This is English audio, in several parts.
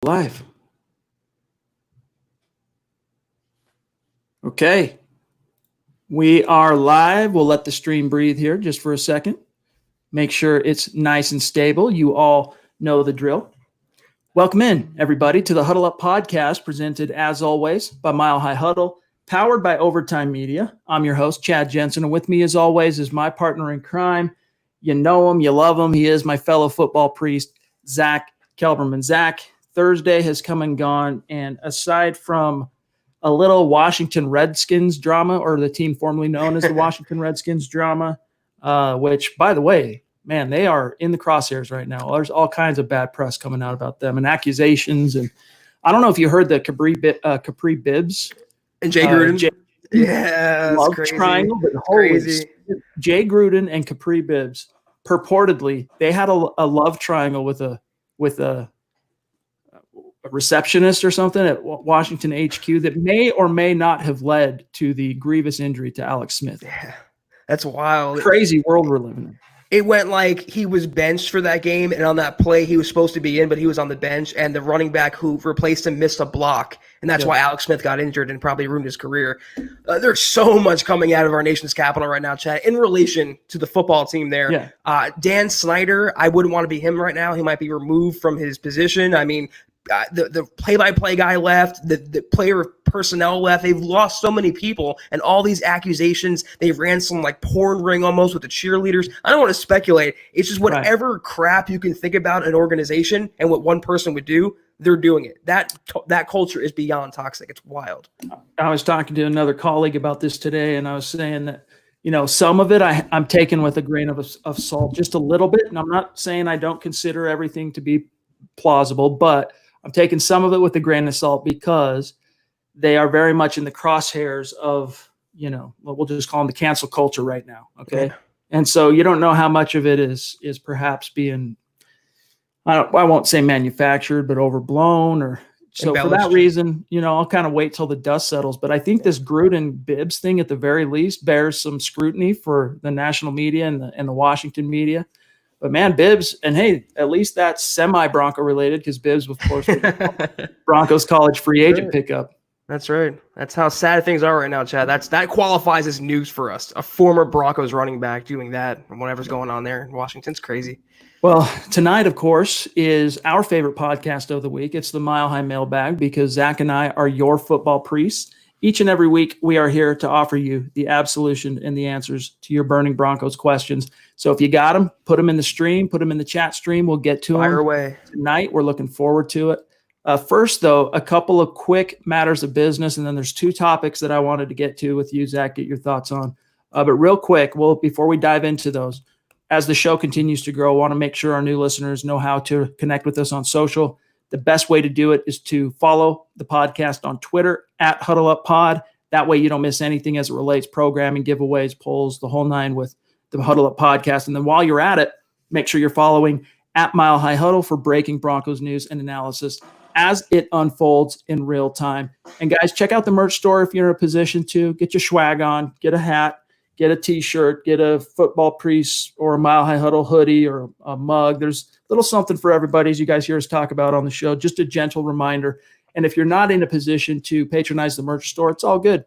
Live. Okay. We are live. We'll let the stream breathe here just for a second. Make sure it's nice and stable. You all know the drill. Welcome in, everybody, to the Huddle Up podcast, presented, as always, by Mile High Huddle, powered by Overtime Media. I'm your host, Chad Jensen, and with me, as always, is my partner in crime. You know him, you love him. He is my fellow football priest, Zack Kelberman. Zack, Thursday has come and gone, and aside from a little Washington Redskins drama, or the team formerly known as the Washington Redskins drama, which, by the way, man, they are in the crosshairs right now. There's all kinds of bad press coming out about them and accusations. And I don't know if you heard the Capri Bibbs and Jay Gruden. Love crazy. Triangle, but crazy. Jay Gruden and Capri Bibbs purportedly they had a love triangle with a receptionist or something at Washington HQ that may or may not have led to the grievous injury to Alex Smith. Yeah, that's wild. Crazy world we're living in. It went like he was benched for that game, and on that play he was supposed to be in, but he was on the bench, and the running back who replaced him missed a block, and that's why Alex Smith got injured and probably ruined his career. There's so much coming out of our nation's capital right now, Chad, in relation to the football team there. Yeah. Dan Snyder, I wouldn't want to be him right now. He might be removed from his position. I mean, the play-by-play guy left, the player personnel left. They've lost so many people, and all these accusations. They ran some like porn ring almost with the cheerleaders. I don't want to speculate. It's just whatever crap you can think about an organization and what one person would do, they're doing it. That culture is beyond toxic. It's wild. I was talking to another colleague about this today, and I was saying that, you know, some of it I'm taking with a grain of salt, just a little bit. And I'm not saying I don't consider everything to be plausible, but I'm taking some of it with a grain of salt because they are very much in the crosshairs of, you know, we'll just call them the cancel culture right now. Okay. Yeah. And so you don't know how much of it is perhaps being, I won't say manufactured, but overblown or so. For that reason, you know, I'll kind of wait till the dust settles. But I think this Gruden Bibbs thing at the very least bears some scrutiny for the national media and the Washington media. But man, Bibbs, and hey, at least that's semi-Bronco related because Bibbs, of course, was Broncos college free agent pickup. That's right. That's how sad things are right now, Chad. That qualifies as news for us. A former Broncos running back doing that and whatever's going on there in Washington's crazy. Well, tonight, of course, is our favorite podcast of the week. It's the Mile High Mailbag because Zack and I are your football priests. Each and every week, we are here to offer you the absolution and the answers to your burning Broncos questions. So if you got them, put them in the stream, put them in the chat stream. We'll get to them away tonight. We're looking forward to it. First, though, a couple of quick matters of business, and then there's two topics that I wanted to get to with you, Zack, get your thoughts on. But real quick, before we dive into those, as the show continues to grow, I want to make sure our new listeners know how to connect with us on social. The best way to do it is to follow the podcast on Twitter at HuddleUpPod. That way you don't miss anything as it relates programming, giveaways, polls, the whole nine with the Huddle Up podcast. And then while you're at it, make sure you're following at Mile High Huddle for breaking Broncos news and analysis as it unfolds in real time. And guys, check out the merch store if you're in a position to. Get your swag on, get a hat, get a t-shirt, get a football priest or a Mile High Huddle hoodie or a mug. There's a little something for everybody, as you guys hear us talk about on the show. Just a gentle reminder. And if you're not in a position to patronize the merch store, it's all good.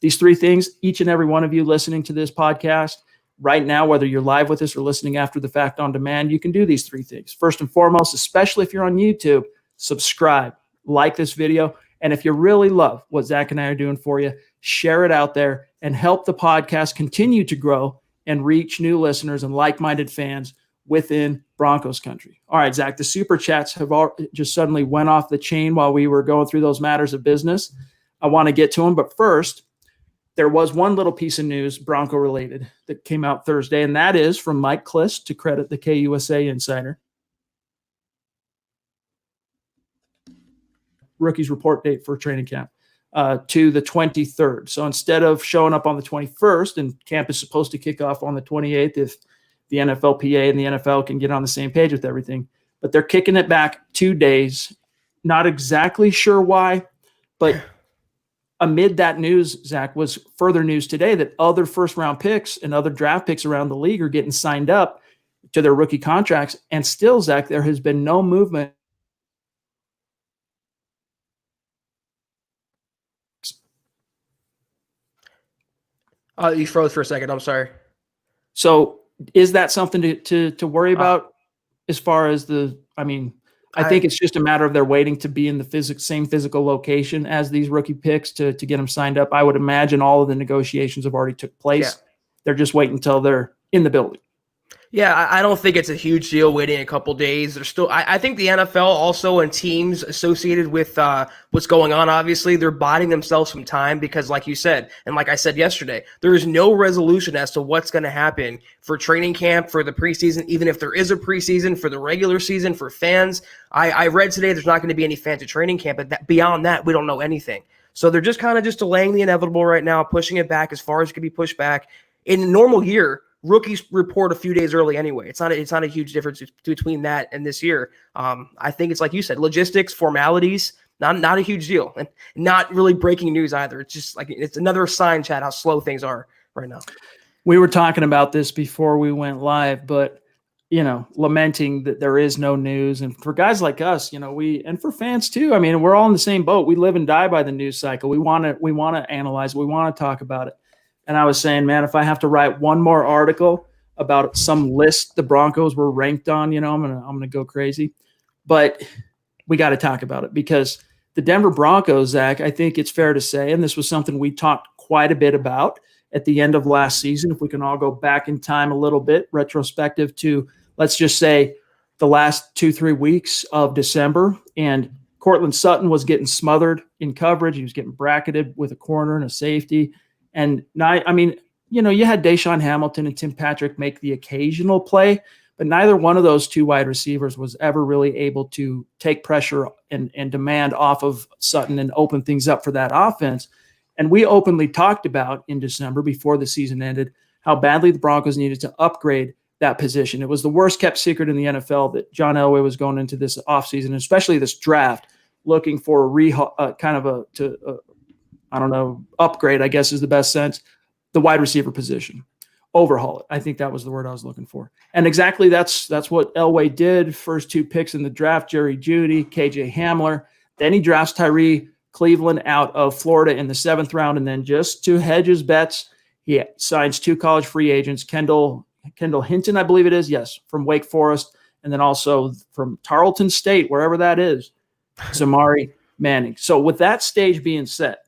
These three things, each and every one of you listening to this podcast right now, whether you're live with us or listening after the fact on demand, you can do these three things. First and foremost, especially if you're on YouTube, subscribe, like this video. And if you really love what Zack and I are doing for you, share it out there and help the podcast continue to grow and reach new listeners and like-minded fans within Broncos country. All right, Zack, the super chats have all just suddenly went off the chain while we were going through those matters of business. I want to get to them, but first, there was one little piece of news, Bronco related, that came out Thursday, and that is from Mike Kliss, to credit the KUSA insider. Rookies report date for training camp to the 23rd. So instead of showing up on the 21st, and camp is supposed to kick off on the 28th if the NFLPA and the NFL can get on the same page with everything, but they're kicking it back 2 days. Not exactly sure why, but amid that news, Zack, was further news today that other first-round picks and other draft picks around the league are getting signed up to their rookie contracts. And still, Zack, there has been no movement You froze for a second. I'm sorry. So is that something to worry about as far as I think it's just a matter of they're waiting to be in the same physical location as these rookie picks to get them signed up. I would imagine all of the negotiations have already took place. Yeah. They're just waiting until they're in the building. Yeah, I don't think it's a huge deal waiting a couple days. There's still, I think the NFL also and teams associated with what's going on, obviously, they're buying themselves some time because, like you said, and like I said yesterday, there is no resolution as to what's going to happen for training camp, for the preseason, even if there is a preseason, for the regular season, for fans. I read today there's not going to be any fans at training camp, but beyond that, we don't know anything. So they're just kind of just delaying the inevitable right now, pushing it back as far as it can be pushed back. In a normal year, rookies report a few days early anyway. It's not a huge difference between that and this year. I think it's like you said, logistics, formalities, not a huge deal, and not really breaking news either. It's just like it's another sign, Chad, how slow things are right now. We were talking about this before we went live, but lamenting that there is no news. And for guys like us, and for fans too, I mean, we're all in the same boat. We live and die by the news cycle. We want to analyze, we want to talk about it. And I was saying, man, if I have to write one more article about some list the Broncos were ranked on, I'm gonna go crazy. But we got to talk about it because the Denver Broncos, Zach, I think it's fair to say, and this was something we talked quite a bit about at the end of last season. If we can all go back in time a little bit, retrospective to, let's just say, the last 2-3 weeks of December, and Cortland Sutton was getting smothered in coverage. He was getting bracketed with a corner and a safety. And now, you had Deshaun Hamilton and Tim Patrick make the occasional play, but neither one of those two wide receivers was ever really able to take pressure and demand off of Sutton and open things up for that offense. And we openly talked about in December, before the season ended, how badly the Broncos needed to upgrade that position. It was the worst kept secret in the NFL that John Elway was going into this offseason, especially this draft, looking for upgrade, I guess is the best sense, the wide receiver position. Overhaul it. I think that was the word I was looking for. And exactly that's what Elway did. First two picks in the draft, Jerry Jeudy, KJ Hamler. Then he drafts Tyree Cleveland out of Florida in the 7th round. And then just to hedge his bets, he signs 2 college free agents, Kendall Hinton, I believe it is, yes, from Wake Forest, and then also from Tarleton State, wherever that is, Zamari Manning. So with that stage being set,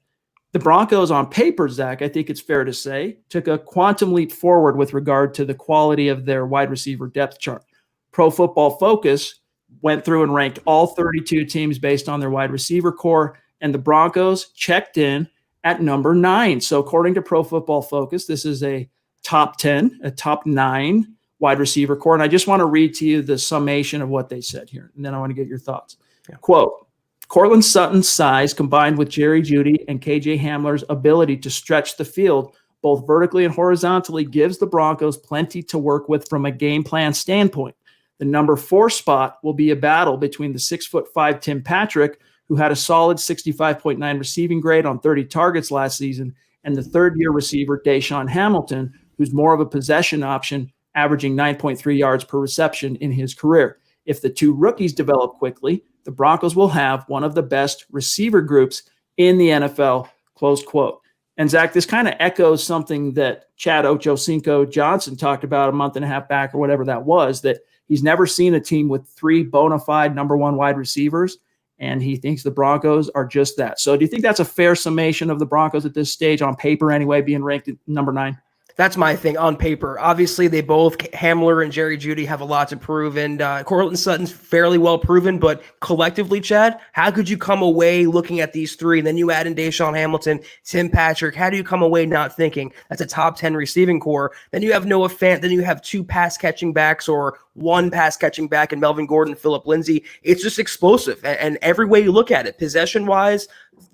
the Broncos on paper, Zach, I think it's fair to say, took a quantum leap forward with regard to the quality of their wide receiver depth chart. Pro Football Focus went through and ranked all 32 teams based on their wide receiver core, and the Broncos checked in at number 9. So according to Pro Football Focus, this is a top 10, a top 9 wide receiver core. And I just want to read to you the summation of what they said here, and then I want to get your thoughts. Yeah. Quote, Cortland Sutton's size combined with Jerry Jeudy and KJ Hamler's ability to stretch the field both vertically and horizontally gives the Broncos plenty to work with from a game plan standpoint. The number 4 spot will be a battle between the 6'5" Tim Patrick, who had a solid 65.9 receiving grade on 30 targets last season, and the third-year receiver Deshaun Hamilton, who's more of a possession option, averaging 9.3 yards per reception in his career. If the 2 rookies develop quickly, the Broncos will have one of the best receiver groups in the NFL, close quote. And Zach, this kind of echoes something that Chad Ochocinco Johnson talked about a month and a half back or whatever that was, that he's never seen a team with 3 bona fide number 1 wide receivers, and he thinks the Broncos are just that. So do you think that's a fair summation of the Broncos at this stage, on paper anyway, being ranked at number 9? That's my thing on paper. Obviously, they both, Hamler and Jerry Jeudy, have a lot to prove, and Cortland Sutton's fairly well proven, but collectively, Chad, how could you come away looking at these 3, and then you add in Deshaun Hamilton, Tim Patrick, how do you come away not thinking that's a top 10 receiving core? Then you have Noah Fant, then you have 2 pass-catching backs or 1 pass-catching back in Melvin Gordon, Phillip Lindsay. It's just explosive, and every way you look at it, possession-wise,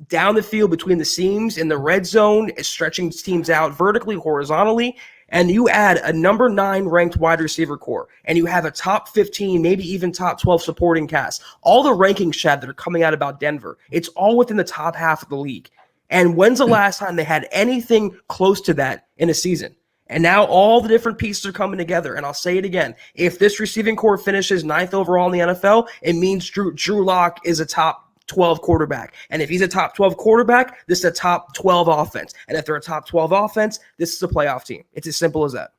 down the field between the seams, in the red zone, stretching teams out vertically, horizontally, and you add a number 9 ranked wide receiver core, and you have a top 15, maybe even top 12 supporting cast. All the rankings, Chad, that are coming out about Denver, it's all within the top half of the league. And when's the last time they had anything close to that in a season? And now all the different pieces are coming together. And I'll say it again. If this receiving core finishes 9th overall in the NFL, it means Drew Lock is a top 12 quarterback. And if he's a top 12 quarterback, this is a top 12 offense. And if they're a top 12 offense, this is a playoff team. It's as simple as that.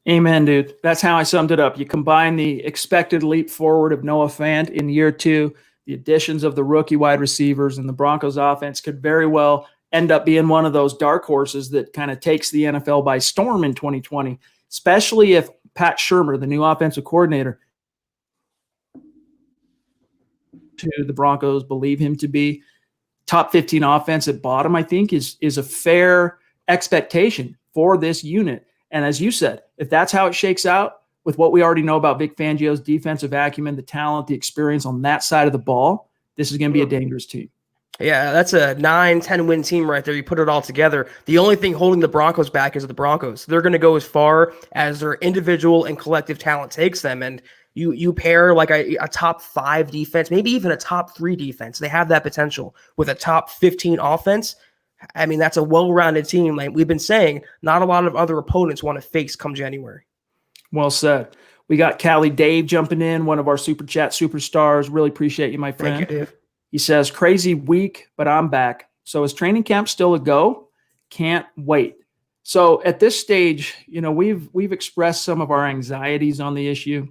Amen, dude. That's how I summed it up. You combine the expected leap forward of Noah Fant in year 2, the additions of the rookie wide receivers, and the Broncos offense could very well end up being one of those dark horses that kind of takes the NFL by storm in 2020, especially if Pat Shurmur, the new offensive coordinator, to the Broncos believe him to be top 15 offense at bottom, I think is a fair expectation for this unit. And as you said, if that's how it shakes out with what we already know about Vic Fangio's defensive acumen, the talent, the experience on that side of the ball, this is going to be a dangerous team. Yeah, that's a 9-10 win team right there. You put it all together. The only thing holding the Broncos back is the Broncos. They're going to go as far as their individual and collective talent takes them. And you pair like a top 5 defense, maybe even a top 3 defense. They have that potential with a top 15 offense. I mean, that's a well-rounded team. Like we've been saying, not a lot of other opponents want to face come January. Well said. We got Cali Dave jumping in, one of our Super Chat superstars. Really appreciate you, my friend. Thank you, Dave. He says, crazy week, but I'm back. So is training camp still a go? Can't wait. So at this stage, we've expressed some of our anxieties on the issue.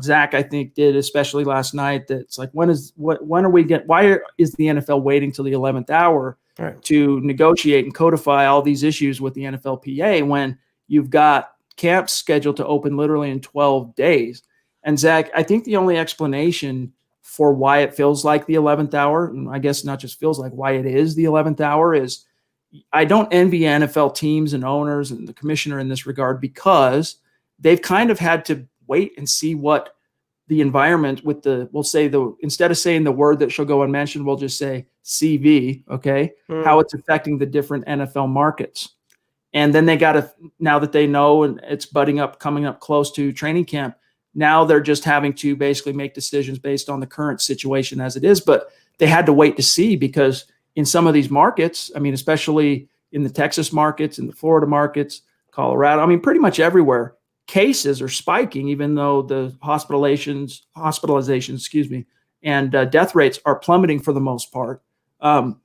Zach, I think, did, especially last night, that it's like, why is the NFL waiting till the 11th hour to negotiate and codify all these issues with the NFLPA when you've got camps scheduled to open literally in 12 days? And Zach, I think the only explanation for why it feels like the 11th hour, and I guess not just feels like, why it is the 11th hour, is I don't envy NFL teams and owners and the commissioner in this regard, because they've kind of had to wait and see what the environment with instead of saying the word that shall go unmentioned, we'll just say CV, okay, how it's affecting the different NFL markets. And then they got to, now that they know and it's coming up close to training camp, now they're just having to basically make decisions based on the current situation as it is. But they had to wait to see, because in some of these markets, I mean, especially in the Texas markets, in the Florida markets, Colorado, I mean, pretty much everywhere, cases are spiking, even though the hospitalizations, and death rates are plummeting for the most part. And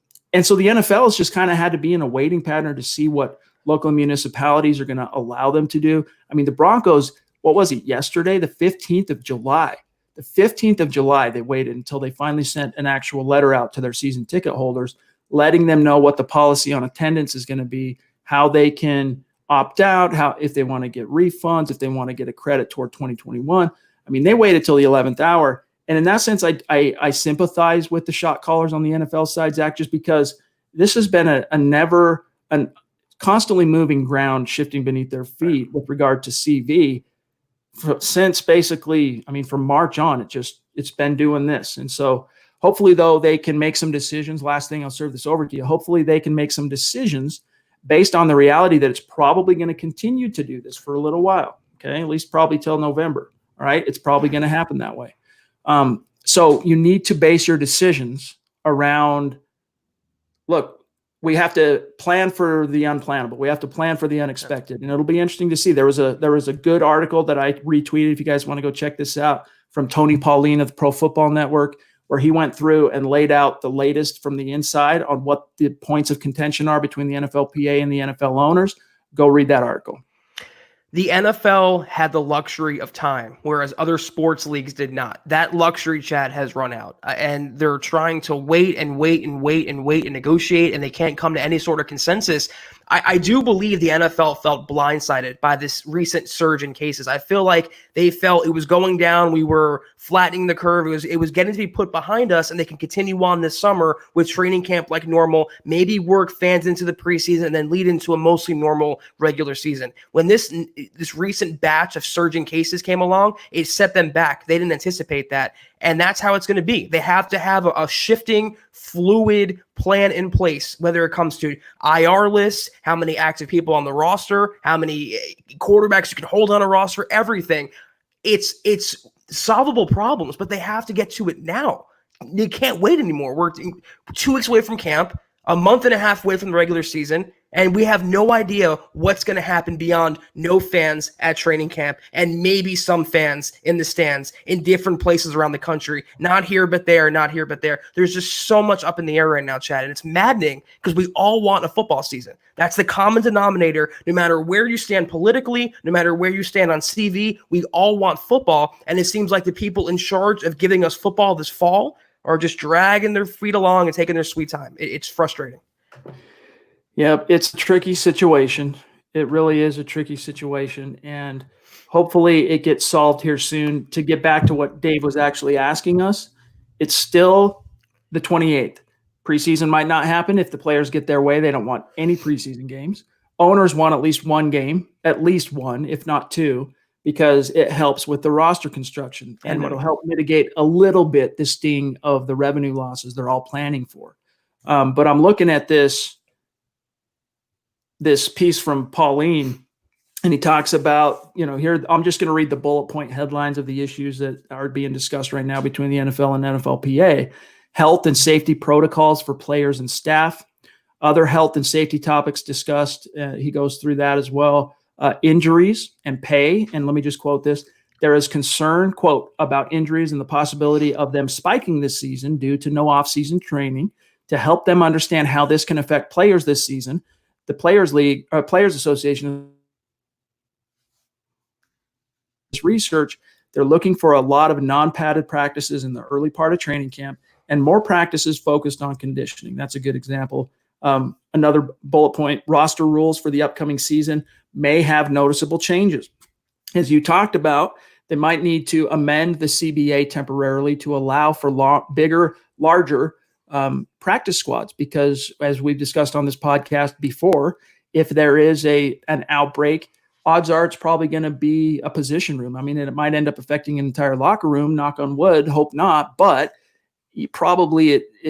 so the NFL has just kind of had to be in a waiting pattern to see what local municipalities are going to allow them to do. I mean, the Broncos, what was it, yesterday, the 15th of July? The 15th of July, they waited until they finally sent an actual letter out to their season ticket holders, letting them know what the policy on attendance is going to be, how they can opt out, if they want to get refunds, if they want to get a credit toward 2021. I mean, they waited till the 11th hour. And in that sense, I sympathize with the shot callers on the NFL side, Zach, just because this has been a constantly moving ground shifting beneath their feet with regard to CV. Since basically, I mean, from March on, it's been doing this. And so hopefully, though, they can make some decisions. Last thing, I'll serve this over to you. Hopefully they can make some decisions based on the reality that it's probably going to continue to do this for a little while. Okay. At least probably till November. All right. It's probably going to happen that way. So you need to base your decisions around, look, we have to plan for the unplannable. We have to plan for the unexpected. And it'll be interesting to see. There was a good article that I retweeted, if you guys want to go check this out, from Tony Pauline of the Pro Football Network, where he went through and laid out the latest from the inside on what the points of contention are between the NFLPA and the NFL owners. Go read that article. The NFL had the luxury of time, whereas other sports leagues did not. That luxury, Chad, has run out, and they're trying to wait and negotiate, and they can't come to any sort of consensus. I do believe the NFL felt blindsided by this recent surge in cases. I feel like they felt it was going down. We were flattening the curve. It was getting to be put behind us, and they can continue on this summer with training camp like normal, maybe work fans into the preseason, and then lead into a mostly normal regular season. When this recent batch of surging cases came along, it set them back. They didn't anticipate that. And that's how it's going to be. They have to have a shifting, fluid plan in place, whether it comes to IR lists, how many active people on the roster, how many quarterbacks you can hold on a roster, everything. It's solvable problems, but they have to get to it now. They can't wait anymore. We're 2 weeks away from camp. a month and a half away from the regular season, and we have no idea what's going to happen beyond no fans at training camp and maybe some fans in the stands in different places around the country. Not here, but there, not here, but there. There's just so much up in the air right now, Chad, and it's maddening because we all want a football season. That's the common denominator. No matter where you stand politically, no matter where you stand on CV, we all want football, and it seems like the people in charge of giving us football this fall are just dragging their feet along and taking their sweet time. It's frustrating. Yeah, it's a tricky situation. It really is a tricky situation. And hopefully it gets solved here soon. To get back to what Dave was actually asking us, it's still the 28th. Preseason might not happen if the players get their way. They don't want any preseason games. Owners want at least one game, at least one, if not two, because it helps with the roster construction and it'll help mitigate a little bit the sting of the revenue losses they're all planning for. But I'm looking at this piece from Pauline, and he talks about, here, I'm just going to read the bullet point headlines of the issues that are being discussed right now between the NFL and NFLPA. Health and safety protocols for players and staff. Other health and safety topics discussed. He goes through that as well. Injuries and pay. And let me just quote this. There is concern, quote, about injuries and the possibility of them spiking this season due to no off-season training. To help them understand how this can affect players this season, the Players Association research, they're looking for a lot of non-padded practices in the early part of training camp and more practices focused on conditioning. That's a good example. Another bullet point, roster rules for the upcoming season may have noticeable changes. As you talked about, they might need to amend the CBA temporarily to allow for larger practice squads, because as we've discussed on this podcast before, if there is an outbreak, odds are it's probably going to be a position room. I mean, it might end up affecting an entire locker room, knock on wood, hope not, but it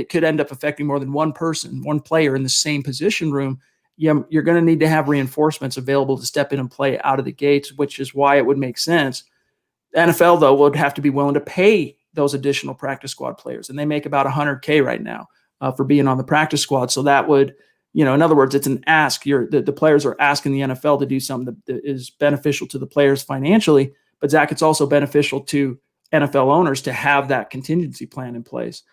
could end up affecting more than one person, one player in the same position room. You're going to need to have reinforcements available to step in and play out of the gates, which is why it would make sense. The NFL, though, would have to be willing to pay those additional practice squad players, and they make about $100K right now for being on the practice squad. So that would, in other words, it's an ask. The players are asking the NFL to do something that is beneficial to the players financially, but Zach, it's also beneficial to NFL owners to have that contingency plan in place.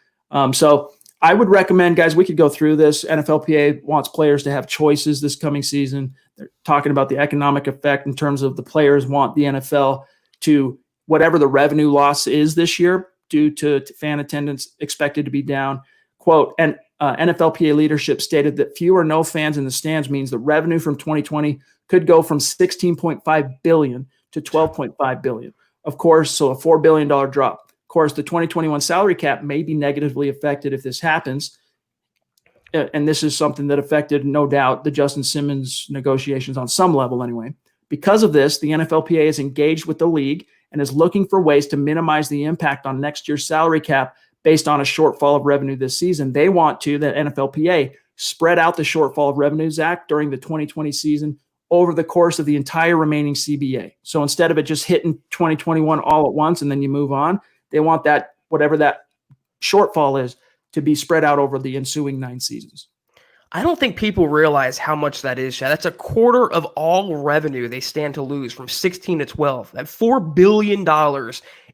So I would recommend, guys, we could go through this. NFLPA wants players to have choices this coming season. They're talking about the economic effect in terms of the players want the NFL to, whatever the revenue loss is this year due to fan attendance expected to be down. Quote, and NFLPA leadership stated that few or no fans in the stands means the revenue from 2020 could go from $16.5 billion to $12.5 billion. Of course, so a $4 billion drop. Of course, the 2021 salary cap may be negatively affected if this happens. And this is something that affected, no doubt, the Justin Simmons negotiations on some level anyway. Because of this, the NFLPA is engaged with the league and is looking for ways to minimize the impact on next year's salary cap based on a shortfall of revenue this season. They want to, the NFLPA, spread out the shortfall of revenue, Zach, during the 2020 season over the course of the entire remaining CBA. So instead of it just hitting 2021 all at once and then you move on, they want that, whatever that shortfall is, to be spread out over the ensuing 9 seasons. I don't think people realize how much that is, Chad. That's a quarter of all revenue they stand to lose from 16 to 12. That $4 billion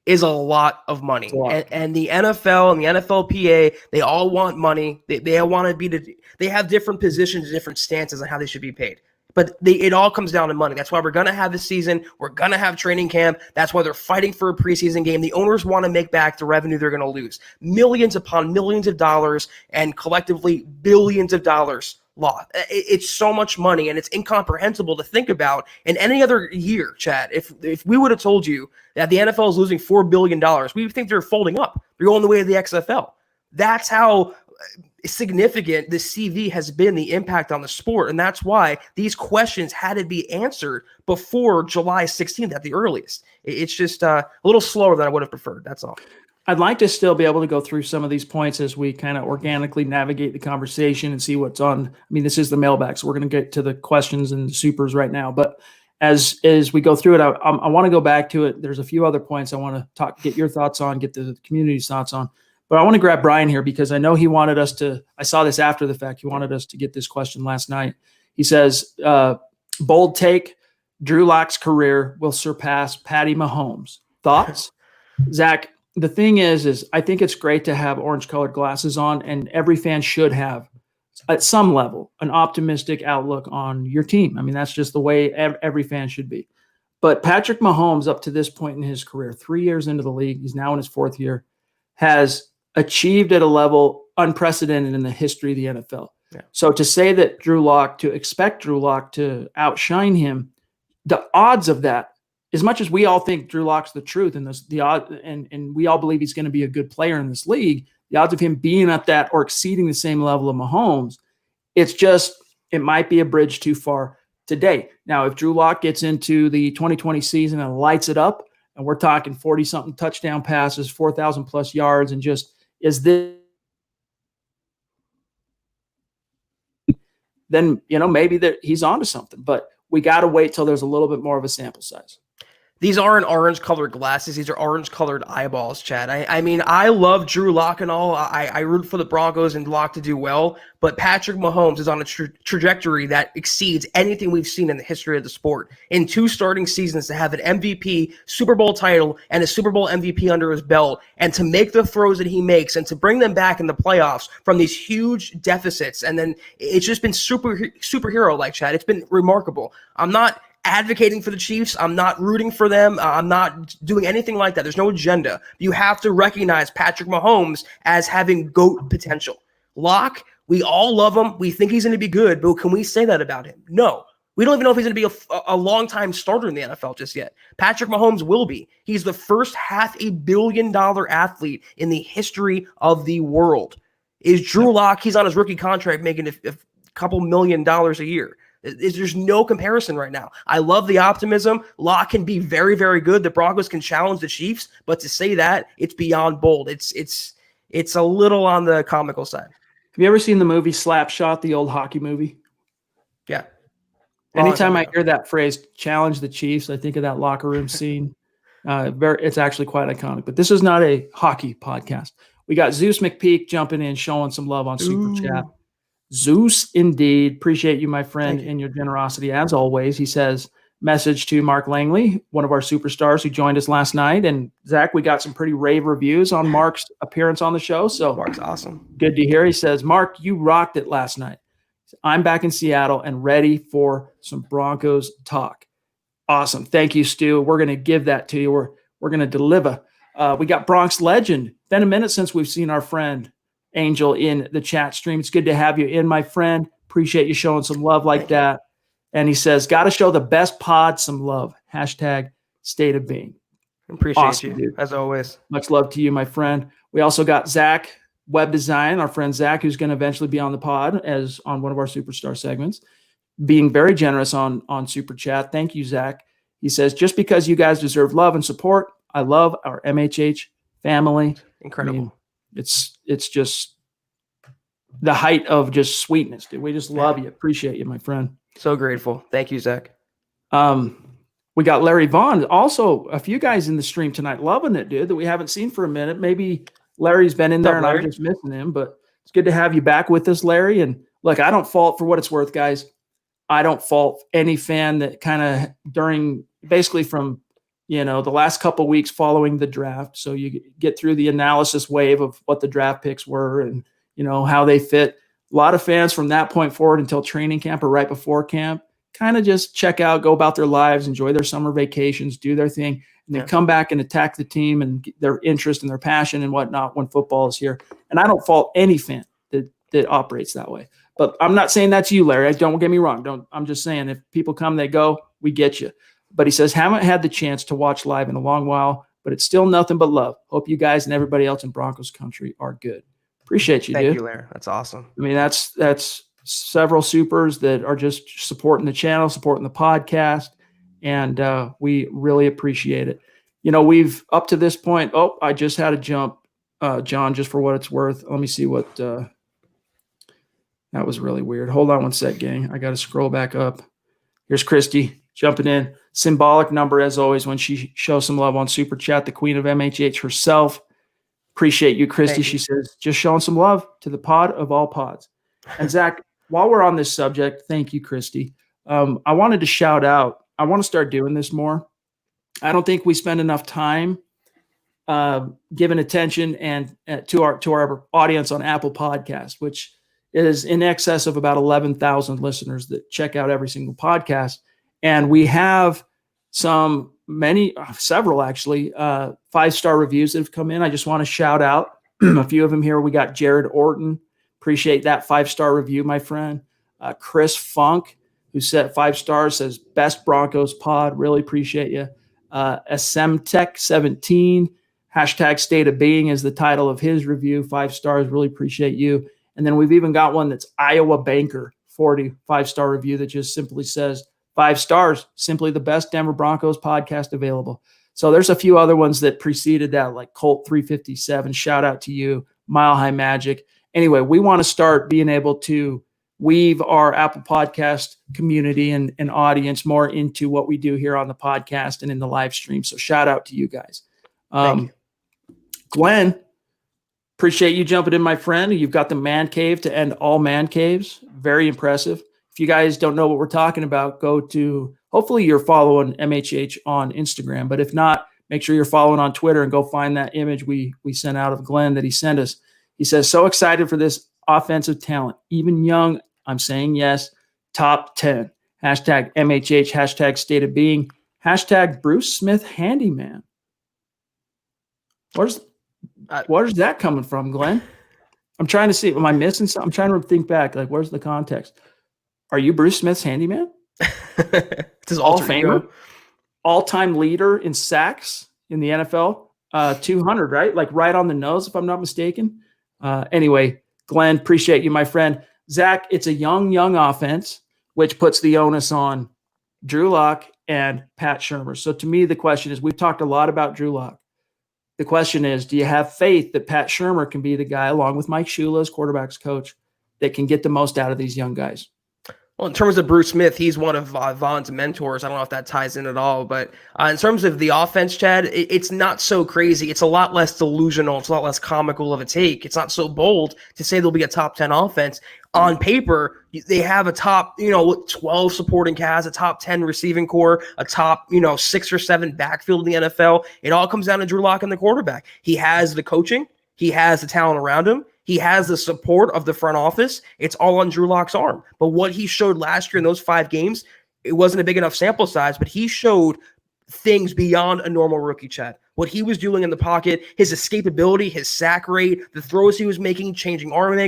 is a lot of money. And the NFL and the NFLPA, they all want money. They all want to they have different positions, different stances on how they should be paid. But it all comes down to money. That's why we're going to have this season. We're going to have training camp. That's why they're fighting for a preseason game. The owners want to make back the revenue they're going to lose. Millions upon millions of dollars, and collectively billions of dollars lost. It's so much money, and it's incomprehensible to think about in any other year, Chad. If we would have told you that the NFL is losing $4 billion, we would think they're folding up. They're going the way of the XFL. That's how significant the CV has been, the impact on the sport. And that's why these questions had to be answered before July 16th at the earliest. It's just a little slower than I would have preferred. That's all. I'd like to still be able to go through some of these points as we kind of organically navigate the conversation and see what's on. I mean, this is the mailbag, so we're going to get to the questions and the supers right now. But as we go through it, I want to go back to it. There's a few other points I want to get your thoughts on, get the community's thoughts on. But I want to grab Brian here because I know he wanted us to, I saw this after the fact. He wanted us to get this question last night. He says, bold take, Drew Lock's career will surpass Patty Mahomes. Thoughts? Zach, the thing is I think it's great to have orange-colored glasses on, and every fan should have, at some level, an optimistic outlook on your team. I mean, that's just the way every fan should be. But Patrick Mahomes, up to this point in his career, 3 years into the league, he's now in his 4th year, has achieved at a level unprecedented in the history of the NFL. Yeah. So to say that to expect Drew Lock to outshine him, the odds of that, as much as we all think Drew Lock's the truth and and we all believe he's going to be a good player in this league, the odds of him being at that or exceeding the same level of Mahomes, it might be a bridge too far today. Now, if Drew Lock gets into the 2020 season and lights it up, and we're talking 40-something touchdown passes, 4,000 plus yards, and just then maybe he's onto something. But we got to wait till there's a little bit more of a sample size. These aren't orange-colored glasses. These are orange-colored eyeballs, Chad. I mean, I love Drew Lock and all. I root for the Broncos and Lock to do well, but Patrick Mahomes is on a trajectory that exceeds anything we've seen in the history of the sport. In 2 starting seasons, to have an MVP, Super Bowl title, and a Super Bowl MVP under his belt, and to make the throws that he makes, and to bring them back in the playoffs from these huge deficits, and then it's just been superhero-like, Chad. It's been remarkable. I'm not advocating for the Chiefs. I'm not rooting for them. I'm not doing anything like that. There's no agenda. You have to recognize Patrick Mahomes as having GOAT potential. Lock, we all love him. We think he's going to be good, but can we say that about him? No. We don't even know if he's going to be a long-time starter in the NFL just yet. Patrick Mahomes will be. He's the first $500 million athlete in the history of the world. Is Drew Lock, he's on his rookie contract making a couple $1 million a year. There's no comparison right now. I love the optimism. Lock can be very, very good. The Broncos can challenge the Chiefs, but to say that, it's beyond bold. It's a little on the comical side. Have you ever seen the movie Slapshot, the old hockey movie? Yeah. Anytime I hear that phrase, challenge the Chiefs, I think of that locker room scene. It's actually quite iconic. But this is not a hockey podcast. We got Zeus McPeak jumping in, showing some love on Super Chat. Zeus, indeed. Appreciate you, my friend, and your generosity as always. He says, message to Mark Langley, one of our superstars who joined us last night. And Zach, we got some pretty rave reviews on Mark's appearance on the show. So Mark's awesome. Good to hear. He says, Mark, you rocked it last night. I'm back in Seattle and ready for some Broncos talk. Awesome. Thank you, Stu. We're going to give that to you. We're going to deliver. We got Bronx legend. Been a minute since we've seen our friend Angel in the chat stream. It's good to have you in, my friend. Appreciate you showing some love like that. And he says, got to show the best pod some love. Hashtag state of being. Appreciate awesome, you, dude. As always. Much love to you, my friend. We also got Zach, web design, our friend Zach, who's going to eventually be on the pod as on one of our superstar segments, being very generous on Super Chat. Thank you, Zach. He says, just because you guys deserve love and support, I love our MHH family. Incredible. I mean, it's just the height of just sweetness, dude. We just love you. Appreciate you, my friend. So grateful. Thank you, Zach. We got Larry Vaughn. Also, a few guys in the stream tonight loving it, dude, that we haven't seen for a minute. Maybe Larry's been in there and I'm just missing him, but it's good to have you back with us, Larry. And look, I don't fault, for what it's worth, guys. I don't fault any fan that kind of basically from the last couple of weeks following the draft. So you get through the analysis wave of what the draft picks were and, how they fit. A lot of fans from that point forward until training camp or right before camp kind of just check out, go about their lives, enjoy their summer vacations, do their thing, and then come back and attack the team and their interest and their passion and whatnot when football is here. And I don't fault any fan that operates that way. But I'm not saying that's you, Larry. Don't get me wrong. I'm just saying if people come, they go, we get you. But he says, haven't had the chance to watch live in a long while, but it's still nothing but love. Hope you guys and everybody else in Broncos country are good. Appreciate you, dude. Thank you, Larry. That's awesome. I mean, that's several supers that are just supporting the channel, supporting the podcast, and we really appreciate it. We've up to this point. Oh, I just had a jump, John, just for what it's worth. Let me see what that was really weird. Hold on one sec, gang. I got to scroll back up. Here's Christy jumping in. Symbolic number as always when she shows some love on Super Chat. The Queen of MHH herself. Appreciate you, Christy. Thank She you. says, just showing some love to the pod of all pods. And Zach, while we're on this subject, thank you, Christy. I wanted to shout out, I want to start doing this more. I don't think we spend enough time giving attention and to our audience on Apple Podcast, which is in excess of about 11,000 listeners that check out every single podcast. And we have several actually, 5-star reviews that have come in. I just want to shout out a few of them here. We got Jared Orton. Appreciate that 5-star review, my friend. Chris Funk, who said 5 stars, says best Broncos pod. Really appreciate you. SMTech17, hashtag state of being is the title of his review. 5 stars. Really appreciate you. And then we've even got one that's Iowa Banker 40, 5-star review that just simply says 5 stars, simply the best Denver Broncos podcast available. So there's a few other ones that preceded that, like Colt 357. Shout out to you, Mile High Magic. Anyway, we want to start being able to weave our Apple Podcast community and audience more into what we do here on the podcast and in the live stream. So shout out to you guys. Thank you. Glenn, appreciate you jumping in, my friend. You've got the man cave to end all man caves. Very impressive. If you guys don't know what we're talking about, go to, hopefully you're following MHH on Instagram, but if not, make sure you're following on Twitter and go find that image we sent out of Glenn that he sent us. He says, so excited for this offensive talent, even young. I'm saying yes. Top 10. Hashtag MHH, hashtag state of being, hashtag Bruce Smith handyman. Where's that coming from, Glenn? I'm trying to see. Am I missing something? I'm trying to think back. Like, where's the context? Are you Bruce Smith's handyman? It's his Hall alter Famer, ego. all-time leader in sacks in the NFL. 200, right? Like right on the nose, if I'm not mistaken. Anyway, Glenn, appreciate you, my friend. Zach, it's a young offense, which puts the onus on Drew Lock and Pat Shurmur. So to me, the question is, we've talked a lot about Drew Lock. The question is, do you have faith that Pat Shurmur can be the guy, along with Mike Shula as quarterback's coach, that can get the most out of these young guys? Well, in terms of Bruce Smith, he's one of Vaughn's mentors. I don't know if that ties in at all, but in terms of the offense, Chad, it's not so crazy. It's a lot less delusional. It's a lot less comical of a take. It's not so bold to say there'll be a top 10 offense. On paper, they have a top, 12 supporting cast, a top 10 receiving core, a top, 6 or 7 backfield in the NFL. It all comes down to Drew Lock and the quarterback. He has the coaching. He has the talent around him. He has the support of the front office. It's all on Drew Lock's arm. But what he showed last year in those 5 games, it wasn't a big enough sample size, but he showed things beyond a normal rookie, Chad. What he was doing in the pocket, his escapability, his sack rate, the throws he was making, changing arm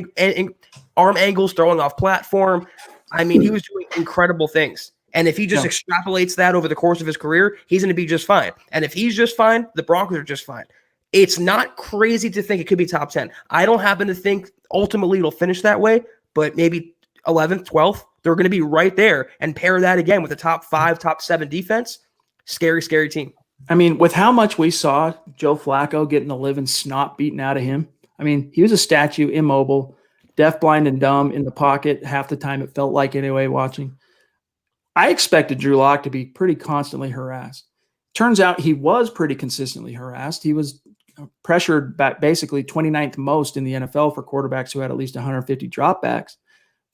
angles, throwing off platform. I mean, he was doing incredible things. And if he just extrapolates that over the course of his career, he's going to be just fine. And if he's just fine, the Broncos are just fine. It's not crazy to think it could be top 10. I don't happen to think ultimately it'll finish that way, but maybe 11th, 12th, they're going to be right there. And pair that again with a top 5, top 7 defense. Scary, scary team. I mean, with how much we saw Joe Flacco getting the living snot beaten out of him, I mean, he was a statue, immobile, deaf, blind, and dumb in the pocket half the time, it felt like anyway, watching. I expected Drew Lock to be pretty constantly harassed. Turns out he was pretty consistently harassed. He was pressured back basically 29th most in the NFL for quarterbacks who had at least 150 dropbacks.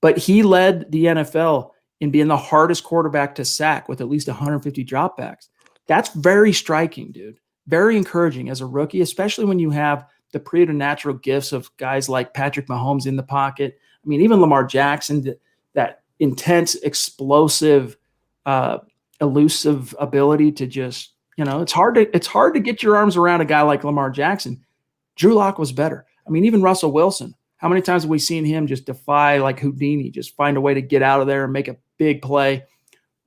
But he led the NFL in being the hardest quarterback to sack with at least 150 dropbacks. That's very striking, dude. Very encouraging as a rookie, especially when you have the preternatural gifts of guys like Patrick Mahomes in the pocket. I mean, even Lamar Jackson, that intense, explosive, elusive ability to just, it's hard to get your arms around a guy like Lamar Jackson. Drew Lock was better. I mean, even Russell Wilson. How many times have we seen him just defy like Houdini, just find a way to get out of there and make a big play?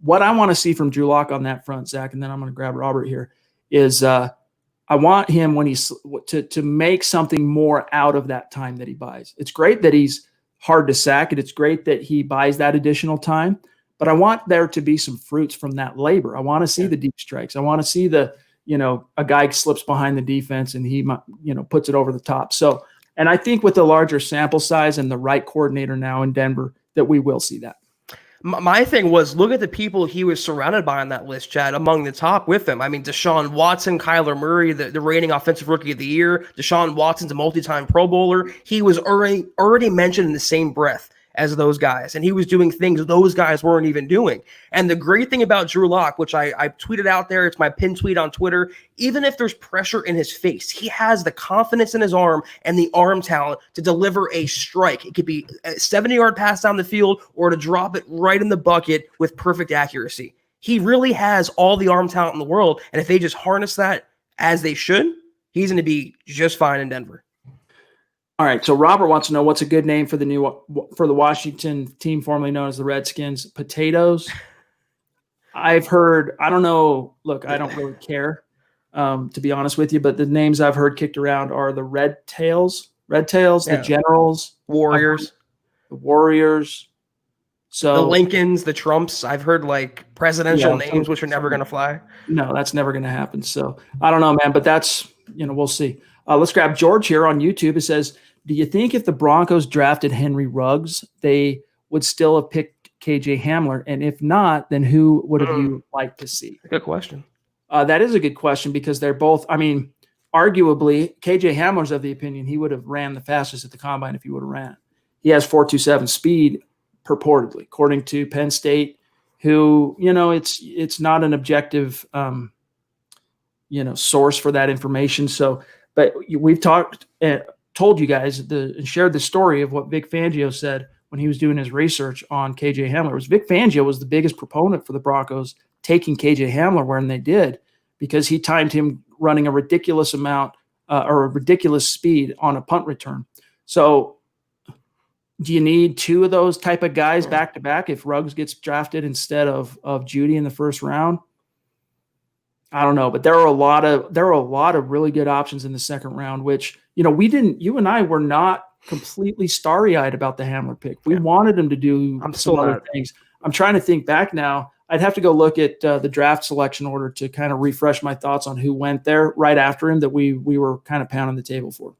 What I want to see from Drew Lock on that front, Zach, and then I'm going to grab Robert here, is I want him when he's to make something more out of that time that he buys. It's great that he's hard to sack, and it's great that he buys that additional time. But I want there to be some fruits from that labor. I want to see the deep strikes. I want to see a guy slips behind the defense and he, puts it over the top. So, and I think with the larger sample size and the right coordinator now in Denver, that we will see that. My thing was, look at the people he was surrounded by on that list, Chad, among the top with him. I mean, Deshaun Watson, Kyler Murray, the reigning offensive rookie of the year. Deshaun Watson's a multi-time Pro Bowler. He was already mentioned in the same breath as those guys, and he was doing things those guys weren't even doing. And the great thing about Drew Lock, which I tweeted out there, it's my pinned tweet on Twitter, even if there's pressure in his face, he has the confidence in his arm and the arm talent to deliver a strike. It could be a 70-yard pass down the field or to drop it right in the bucket with perfect accuracy. He really has all the arm talent in the world, and if they just harness that as they should, he's going to be just fine in Denver. All right, so Robert wants to know what's a good name for the Washington team formerly known as the Redskins. Potatoes. I've heard. I don't know. Look, I don't really care, to be honest with you. But the names I've heard kicked around are the Red Tails, the Generals, Warriors, the Warriors. So the Lincolns, the Trumps. I've heard like presidential names, which are never going to fly. No, that's never going to happen. So I don't know, man. But that's we'll see. Let's grab George here on YouTube. It says, do you think if the Broncos drafted Henry Ruggs, they would still have picked KJ Hamler? And if not, then who would have you liked to see? Good question. That is a good question because they're both, I mean, arguably, KJ Hamler's of the opinion he would have ran the fastest at the combine if he would have ran. He has 4.27 speed, purportedly, according to Penn State, who, it's not an objective, source for that information. So, but we've told you guys and shared the story of what Vic Fangio said when he was doing his research on KJ Hamler. It was Vic Fangio was the biggest proponent for the Broncos taking KJ Hamler when they did, because he timed him running a ridiculous amount or a ridiculous speed on a punt return. So do you need two of those type of guys back to back if Ruggs gets drafted instead of Judy in the first round? I don't know, but there are a lot of really good options in the second round, which, you and I were not completely starry-eyed about the Hamler pick. We wanted him to do some other things. I'm trying to think back now. I'd have to go look at the draft selection order to kind of refresh my thoughts on who went there right after him that we were kind of pounding the table for.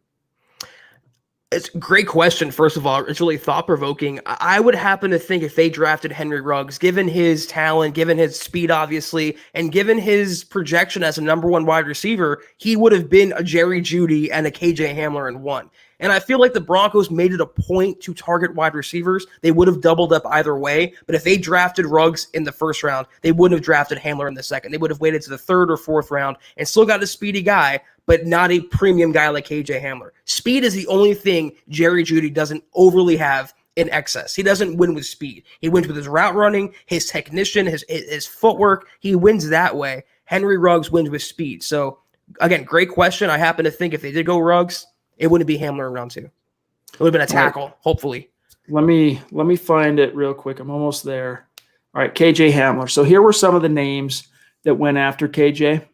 It's a great question. First of all, it's really thought-provoking. I would happen to think if they drafted Henry Ruggs, given his talent, given his speed, obviously, and given his projection as a number one wide receiver, he would have been a Jerry Jeudy and a KJ Hamler in one. And I feel like the Broncos made it a point to target wide receivers. They would have doubled up either way. But if they drafted Ruggs in the first round, they wouldn't have drafted Hamler in the second. They would have waited to the third or fourth round and still got a speedy guy, but not a premium guy like KJ Hamler. Speed is the only thing Jerry Jeudy doesn't overly have in excess. He doesn't win with speed. He wins with his route running, his technician, his footwork. He wins that way. Henry Ruggs wins with speed. So, again, great question. I happen to think if they did go Ruggs, it wouldn't be Hamler in round two. It would have been a tackle, hopefully. Let me find it real quick. I'm almost there. All right, KJ Hamler. So here were some of the names that went after KJ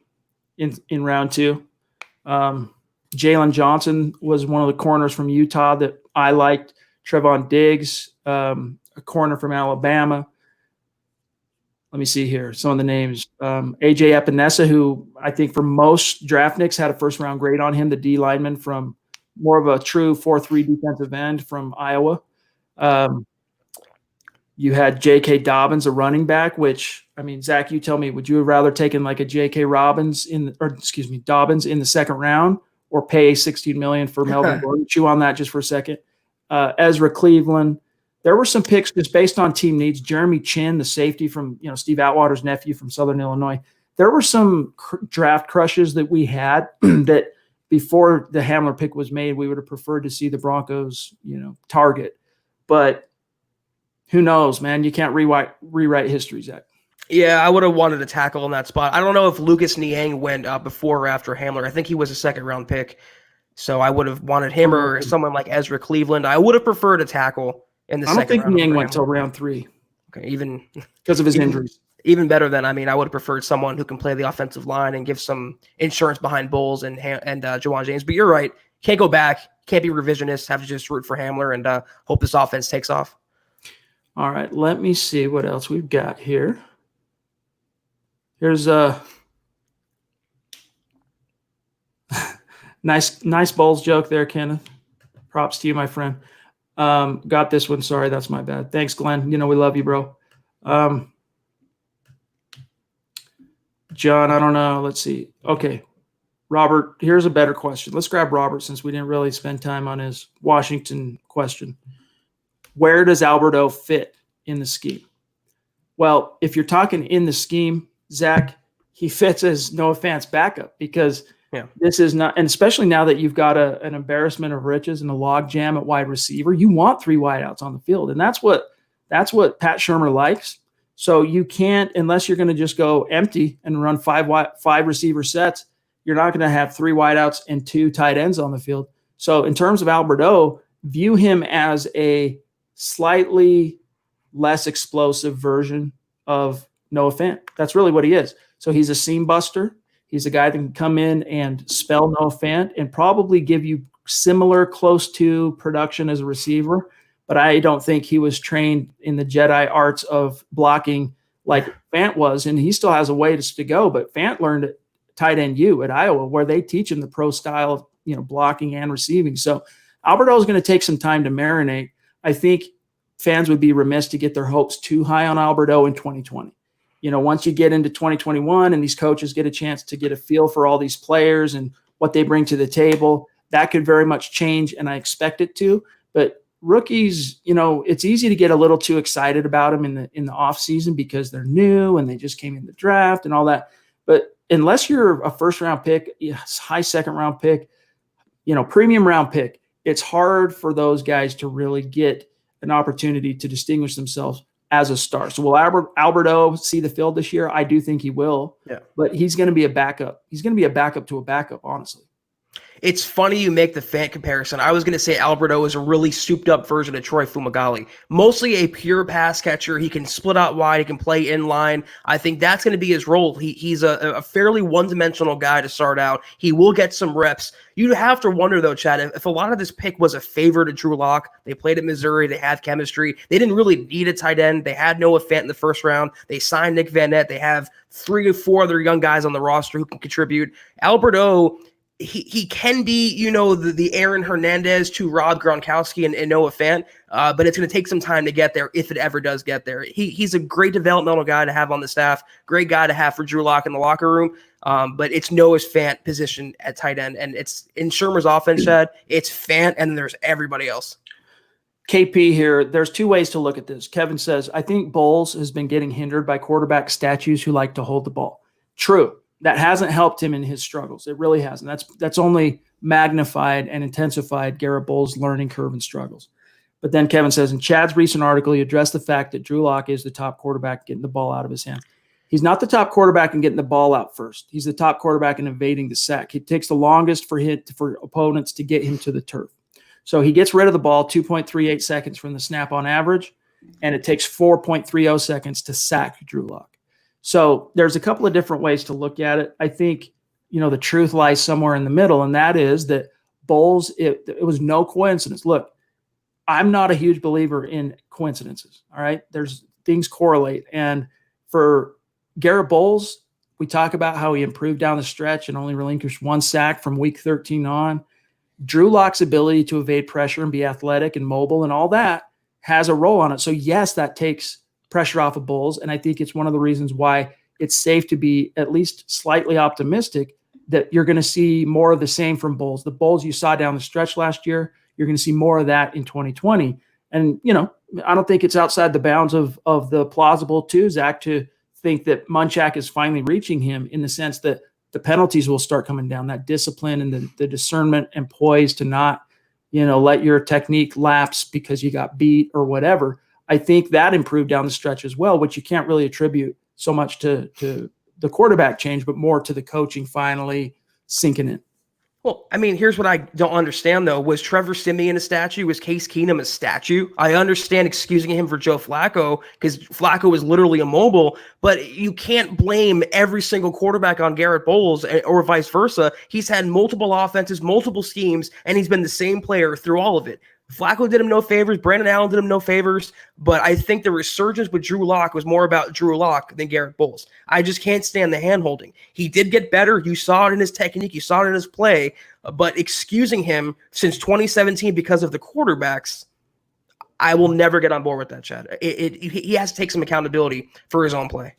in round two. Jalen Johnson was one of the corners from Utah that I liked. Trevon Diggs, a corner from Alabama. Let me see here. Some of the names. AJ Epinesa, who I think for most draftniks had a first-round grade on him, the D lineman from more of a true 4-3 defensive end from Iowa. You had J.K. Dobbins, a running back, which, I mean, Zach, you tell me, would you have rather taken like a J.K. Dobbins in the second round or pay $16 million for Melvin Gordon? Chew on that just for a second. Ezra Cleveland. There were some picks just based on team needs. Jeremy Chin, the safety from Steve Atwater's nephew from Southern Illinois. There were some draft crushes that we had that before the Hamler pick was made, we would have preferred to see the Broncos, target. But who knows, man? You can't rewrite history, Zach. Yeah, I would have wanted a tackle in that spot. I don't know if Lucas Niang went before or after Hamler. I think he was a second-round pick. So I would have wanted him or someone like Ezra Cleveland. I would have preferred a tackle in the second round. I don't think Niang went until round 3. Okay, even because of his injuries. Even better than, I would have preferred someone who can play the offensive line and give some insurance behind Bulls and Jawan James. But you're right. Can't go back. Can't be revisionist. Have to just root for Hamler and hope this offense takes off. All right. Let me see what else we've got here. Here's a nice Bulls joke there, Kenneth. Props to you, my friend. Got this one. Sorry, that's my bad. Thanks, Glenn. We love you, bro. John, I don't know. Let's see. Okay. Robert, here's a better question. Let's grab Robert since we didn't really spend time on his Washington question. Where does Alberto fit in the scheme? Well, if you're talking in the scheme, Zach, he fits as Noah Fant's backup because this is not, and especially now that you've got an embarrassment of riches and a log jam at wide receiver, you want 3 wideouts on the field. And that's what Pat Shurmur likes. So you can't, unless you're going to just go empty and run 5 receiver sets, you're not going to have 3 wideouts and 2 tight ends on the field. So in terms of Alberto, view him as a slightly less explosive version of Noah Fant. That's really what he is. So he's a seam buster. He's a guy that can come in and spell Noah Fant and probably give you similar, close to production as a receiver. But I don't think he was trained in the Jedi arts of blocking like Fant was, and he still has a way to go. But Fant learned at tight end U at Iowa, where they teach him the pro style of blocking and receiving. So Alberto is going to take some time to marinate. I think fans would be remiss to get their hopes too high on Alberto in 2020. Once you get into 2021 and these coaches get a chance to get a feel for all these players and what they bring to the table, that could very much change, and I expect it to. But rookies, it's easy to get a little too excited about them in the off season because they're new and they just came in the draft and all that. But unless you're a first round pick, high second round pick, premium round pick, it's hard for those guys to really get an opportunity to distinguish themselves as a star. So will Alberto see the field this year? I do think he will. Yeah. But he's going to be a backup. He's going to be a backup to a backup, honestly. It's funny you make the Fant comparison. I was going to say Alberto is a really souped-up version of Troy Fumagalli. Mostly a pure pass catcher. He can split out wide. He can play in line. I think that's going to be his role. He's a fairly one-dimensional guy to start out. He will get some reps. You'd have to wonder, though, Chad, if a lot of this pick was a favor to Drew Lock. They played at Missouri. They have chemistry. They didn't really need a tight end. They had Noah Fant in the first round. They signed Nick Van Nett. They have 3 or 4 other young guys on the roster who can contribute. Alberto, he can be, the Aaron Hernandez to Rob Gronkowski and Noah Fant, but it's going to take some time to get there if it ever does get there. He's a great developmental guy to have on the staff, great guy to have for Drew Lock in the locker room, but it's Noah's Fant position at tight end, and it's in Shurmur's offense, Chad, it's Fant, and there's everybody else. KP here, there's 2 ways to look at this. Kevin says, I think Bowles has been getting hindered by quarterback statues who like to hold the ball. True. That hasn't helped him in his struggles. It really hasn't. That's only magnified and intensified Garrett Bowles' learning curve and struggles. But then Kevin says, in Chad's recent article, he addressed the fact that Drew Lock is the top quarterback getting the ball out of his hand. He's not the top quarterback in getting the ball out first. He's the top quarterback in evading the sack. It takes the longest for opponents to get him to the turf. So he gets rid of the ball 2.38 seconds from the snap on average, and it takes 4.30 seconds to sack Drew Lock. So there's a couple of different ways to look at it. I think, the truth lies somewhere in the middle, and that is that Bowles, it was no coincidence. Look, I'm not a huge believer in coincidences, all right? Things correlate. And for Garrett Bowles, we talk about how he improved down the stretch and only relinquished 1 sack from week 13 on. Drew Lock's ability to evade pressure and be athletic and mobile and all that has a role on it. So, yes, that takes pressure off of Bowles, and I think it's one of the reasons why it's safe to be at least slightly optimistic that you're going to see more of the same from Bowles. The Bowles you saw down the stretch last year, you're going to see more of that in 2020. And, I don't think it's outside the bounds of the plausible too, Zach, to think that Munchak is finally reaching him in the sense that the penalties will start coming down, that discipline and the discernment and poise to not, let your technique lapse because you got beat or whatever. I think that improved down the stretch as well, which you can't really attribute so much to the quarterback change, but more to the coaching finally sinking in. Well, here's what I don't understand, though. Was Trevor Siemian a statue? Was Case Keenum a statue? I understand excusing him for Joe Flacco because Flacco was literally immobile, but you can't blame every single quarterback on Garrett Bowles or vice versa. He's had multiple offenses, multiple schemes, and he's been the same player through all of it. Flacco did him no favors. Brandon Allen did him no favors. But I think the resurgence with Drew Lock was more about Drew Lock than Garrett Bowles. I just can't stand the hand-holding. He did get better. You saw it in his technique. You saw it in his play. But excusing him since 2017 because of the quarterbacks, I will never get on board with that, Chad. He has to take some accountability for his own play.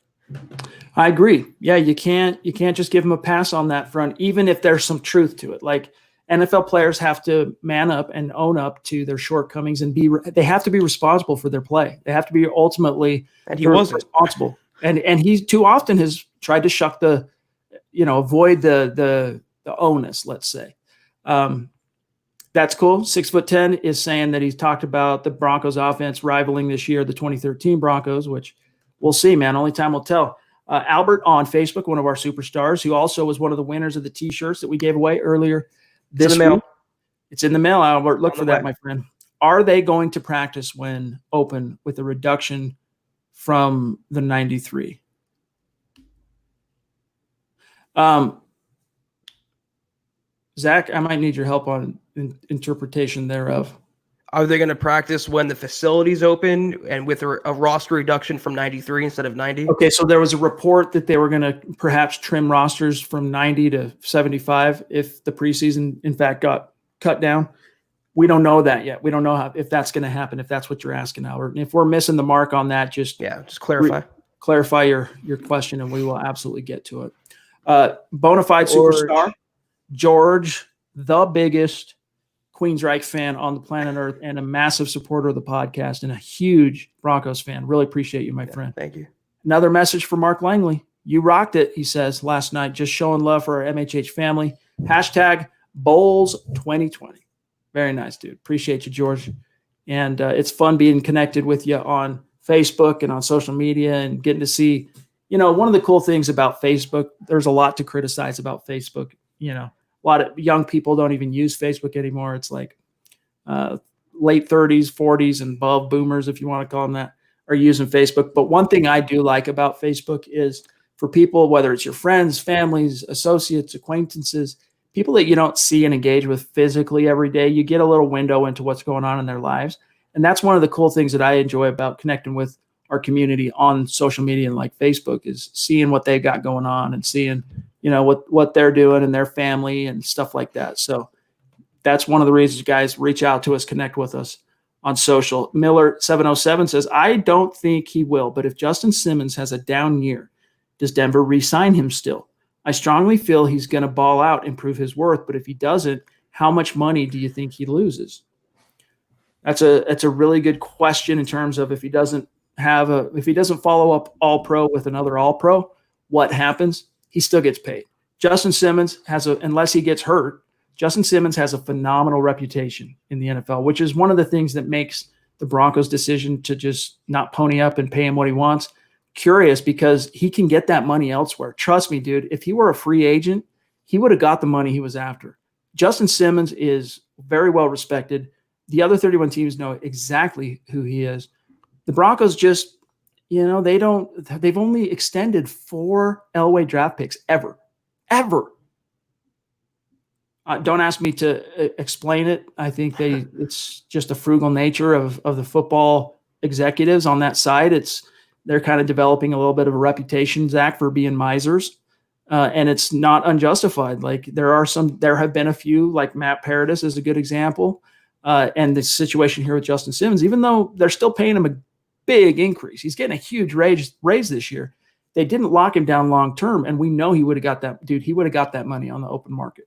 I agree. Yeah, you can't just give him a pass on that front, even if there's some truth to it. Like NFL players have to man up and own up to their shortcomings and they have to be responsible for their play. They have to be ultimately and he wasn't responsible. And he too often has tried to shuck avoid the onus, let's say. That's cool. 6'10" is saying that he's talked about the Broncos offense rivaling this year the 2013 Broncos, which we'll see, man. Only time will tell. Albert on Facebook, one of our superstars, who also was one of the winners of the T-shirts that we gave away earlier this week. It's in the mail, Albert. Look for that, my friend. Are they going to practice when open with a reduction from the 93? Zach, I might need your help on interpretation thereof. Are they going to practice when the facility's open and with a roster reduction from 93 instead of 90? Okay, so there was a report that they were going to perhaps trim rosters from 90 to 75 if the preseason, in fact, got cut down. We don't know that yet. We don't know if that's going to happen, if that's what you're asking, Albert. And if we're missing the mark on that, just clarify. Clarify your question, and we will absolutely get to it. Bonafide superstar, George, the biggest Queensryche fan on the planet Earth and a massive supporter of the podcast and a huge Broncos fan. Really appreciate you, my friend. Thank you. Another message for Mark Langley. You rocked it, he says, last night. Just showing love for our MHH family. Hashtag Bowls 2020. Very nice, dude. Appreciate you, George. And it's fun being connected with you on Facebook and on social media and getting to see, one of the cool things about Facebook, there's a lot to criticize about Facebook. A lot of young people don't even use Facebook anymore. It's like late 30s, 40s, and above boomers, if you want to call them that, are using Facebook. But one thing I do like about Facebook is for people, whether it's your friends, families, associates, acquaintances, people that you don't see and engage with physically every day, you get a little window into what's going on in their lives. And that's one of the cool things that I enjoy about connecting with our community on social media and like Facebook is seeing what they've got going on and seeing, what they're doing and their family and stuff like that. So that's one of the reasons, guys, reach out to us, connect with us on social. Miller 707 says, I don't think he will, but if Justin Simmons has a down year, does Denver re-sign him still? I strongly feel he's going to ball out and prove his worth, but if he doesn't, how much money do you think he loses? That's a really good question in terms of if he doesn't follow up All-Pro with another All-Pro, what happens? He still gets paid. Justin Simmons unless he gets hurt, Justin Simmons has a phenomenal reputation in the NFL, which is one of the things that makes the Broncos' decision to just not pony up and pay him what he wants curious, because he can get that money elsewhere. Trust me, dude, if he were a free agent, he would have got the money he was after. Justin Simmons is very well respected. The other 31 teams know exactly who he is. The Broncos just, they've only extended 4 Elway draft picks ever. Don't ask me to explain it. I think it's just a frugal nature of the football executives on that side. They're kind of developing a little bit of a reputation, Zach, for being misers. And it's not unjustified. Like there have been a few, like Matt Paradis is a good example. And the situation here with Justin Simmons, even though they're still paying him a big increase, he's getting a huge raise this year. They didn't lock him down long-term. And we know he would have got that, dude. He would have got that money on the open market.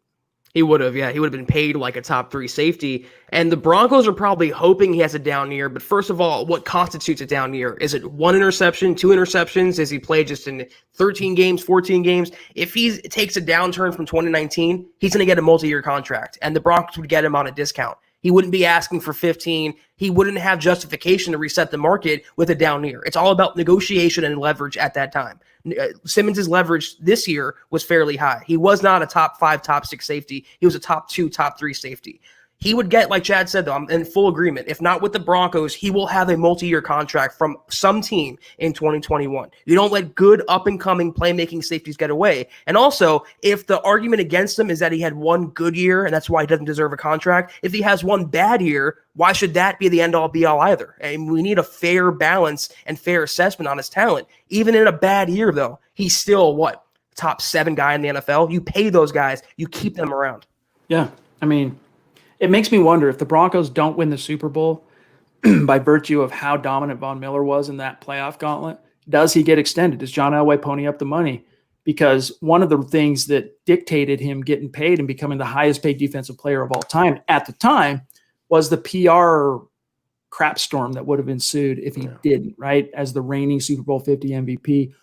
He would have, yeah. He would have been paid like a top 3 safety. And the Broncos are probably hoping he has a down year. But first of all, what constitutes a down year? Is it 1 interception, 2 interceptions? Is he played just in 13 games, 14 games? If he takes a downturn from 2019, he's going to get a multi-year contract. And the Broncos would get him on a discount. He wouldn't be asking for 15. He wouldn't have justification to reset the market with a down year. It's all about negotiation and leverage at that time. Simmons' leverage this year was fairly high. He was not a top 5, top 6 safety. He was a top 2, top 3 safety. He would get, like Chad said, though, I'm in full agreement. If not with the Broncos, he will have a multi-year contract from some team in 2021. You don't let good up-and-coming playmaking safeties get away. And also, if the argument against him is that he had 1 good year and that's why he doesn't deserve a contract, if he has 1 bad year, why should that be the end-all, be-all either? And we need a fair balance and fair assessment on his talent. Even in a bad year, though, he's still, top 7 guy in the NFL? You pay those guys. You keep them around. Yeah, I mean, it makes me wonder if the Broncos don't win the Super Bowl, by virtue of how dominant Von Miller was in that playoff gauntlet. Does he get extended? Does John Elway pony up the money? Because one of the things that dictated him getting paid and becoming the highest paid defensive player of all time at the time was the PR crap storm that would have ensued if he didn't, right? As the reigning Super Bowl 50 MVP,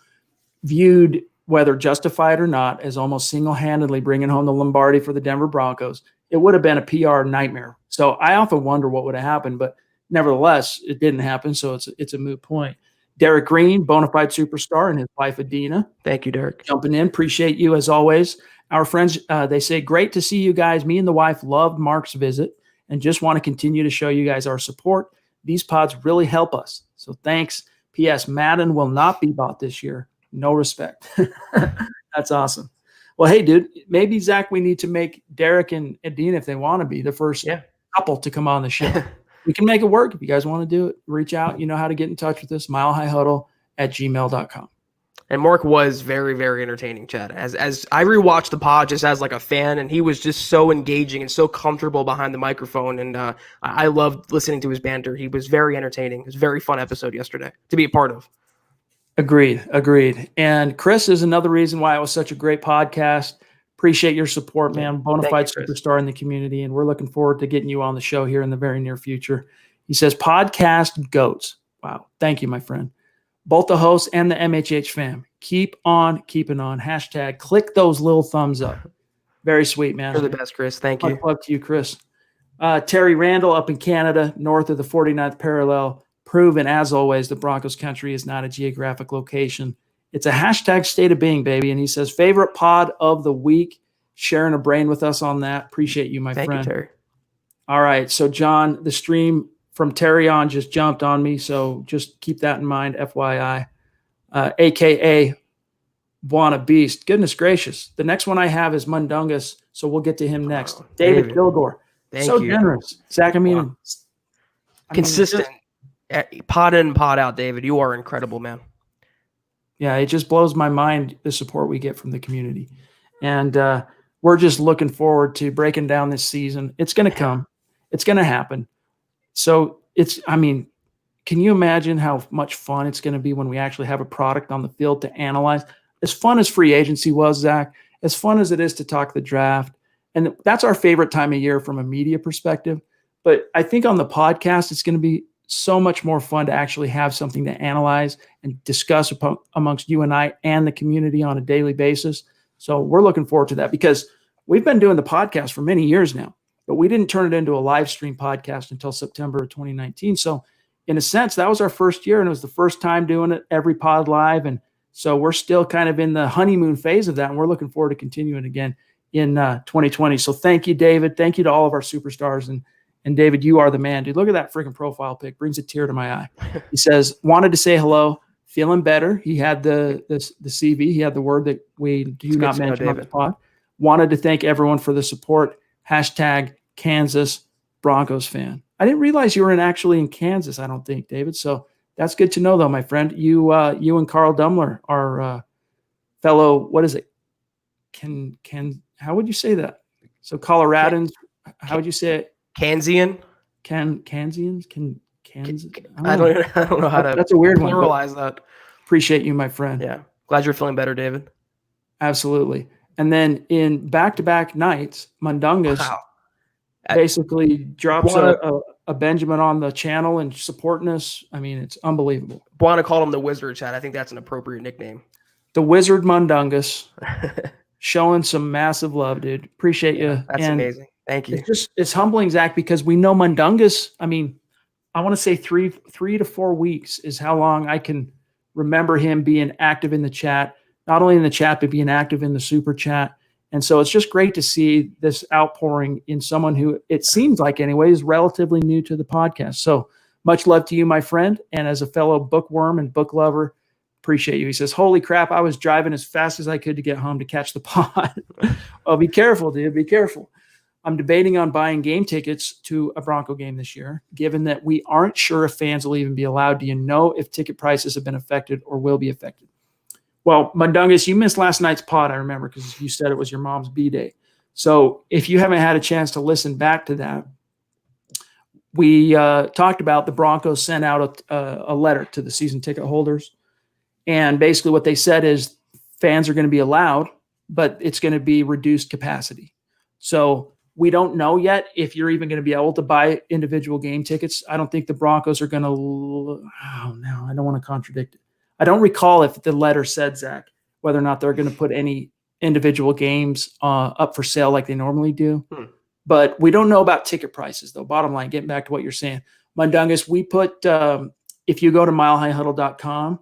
viewed, whether justified or not, as almost single-handedly bringing home the Lombardi for the Denver Broncos. It would have been a PR nightmare. So I often wonder what would have happened, but nevertheless, it didn't happen. So it's a moot point. Derek Green, bona fide superstar, and his wife Adina. Thank you, Derek. Jumping in. Appreciate you as always. Our friends, they say, great to see you guys. Me and the wife loved Mark's visit and just want to continue to show you guys our support. These pods really help us. So thanks. P.S. Madden will not be bought this year. No respect. That's awesome. Well, hey, dude, maybe, Zach, we need to make Derek and Adina, if they want to be, the first couple to come on the show. We can make it work. If you guys want to do it, reach out. You know how to get in touch with us, milehighhuddle@gmail.com. And Mark was very, very entertaining, Chad. As I rewatched the pod just as like a fan, and he was just so engaging and so comfortable behind the microphone. And I loved listening to his banter. He was very entertaining. It was a very fun episode yesterday to be a part of. Agreed. And Chris is another reason why it was such a great podcast. Appreciate your support, man. Bona fide superstar in the community, and we're looking forward to getting you on the show here in the very near future. He says, podcast goats. Wow. Thank you, my friend. Both the hosts and the MHH fam. Keep on keeping on. Hashtag click those little thumbs up. Very sweet, man. You're the best, Chris. Thank you. Much love to you, Chris. Terry Randall up in Canada, north of the 49th parallel. Proven, as always, the Broncos country is not a geographic location. It's a hashtag state of being, baby. And he says, favorite pod of the week. Sharing a brain with us on that. Appreciate you, my friend. Thank you, Terry. All right. So, John, the stream from Terry on just jumped on me. So just keep that in mind, FYI. AKA Buana Beast. Goodness gracious. The next one I have is Mundungus. So we'll get to him next. David Kilgore. Thank you. Generous. Zach, consistent. Pod in, pod out, David. You are incredible, man. Yeah, it just blows my mind, the support we get from the community. And we're just looking forward to breaking down this season. It's going to come. It's going to happen. So can you imagine how much fun it's going to be when we actually have a product on the field to analyze? As fun as free agency was, Zach, as fun as it is to talk the draft, and that's our favorite time of year from a media perspective. But I think on the podcast, it's going to be so much more fun to actually have something to analyze and discuss amongst you and I and the community on a daily basis. So we're looking forward to that because we've been doing the podcast for many years now, but we didn't turn it into a live stream podcast until September of 2019. So in a sense, that was our first year and it was the first time doing it every pod live. And so we're still kind of in the honeymoon phase of that. And we're looking forward to continuing again in 2020. So thank you, David. Thank you to all of our superstars. And David, you are the man, dude. Look at that freaking profile pic. Brings a tear to my eye. He says, wanted to say hello, feeling better. He had the CV. He had the word that we do not mention on the pod. Wanted to thank everyone for the support. Hashtag Kansas Broncos fan. I didn't realize you were actually in Kansas, I don't think, David. So that's good to know, though, my friend. You and Carl Dumler are fellow, what is it? How would you say that? So Coloradans, how would you say it? Kansian? Kansians? Kansas? I don't know how to That's a weird one. Pluralize that. Appreciate you, my friend. Yeah. Glad you're feeling better, David. Absolutely. And then in back-to-back nights, Mundungus basically drops a Benjamin on the channel and supporting us. I mean, it's unbelievable. Buana called him the Wizard, Chad. I think that's an appropriate nickname. The Wizard Mundungus. Showing some massive love, dude. Appreciate you. That's amazing. Thank you. It's humbling, Zach, because we know Mundungus. I mean, I want to say 3 to 4 weeks is how long I can remember him being active in the chat, not only in the chat, but being active in the super chat. And so it's just great to see this outpouring in someone who it seems like anyway is relatively new to the podcast. So much love to you, my friend. And as a fellow bookworm and book lover, appreciate you. He says, holy crap, I was driving as fast as I could to get home to catch the pod. Oh, be careful, dude. Be careful. I'm debating on buying game tickets to a Bronco game this year, given that we aren't sure if fans will even be allowed. Do you know if ticket prices have been affected or will be affected? Well, Mundungus, you missed last night's pod, I remember, because you said it was your mom's B-day. So if you haven't had a chance to listen back to that, we talked about the Broncos sent out a letter to the season ticket holders. And basically what they said is fans are going to be allowed, but it's going to be reduced capacity. So we don't know yet if you're even going to be able to buy individual game tickets. I don't think the Broncos are going to. Oh, no, I don't want to contradict it. I don't recall if the letter said, Zach, whether or not they're going to put any individual games up for sale like they normally do. But we don't know about ticket prices, though. Bottom line, getting back to what you're saying. Mundungus, we put, if you go to milehighhuddle.com,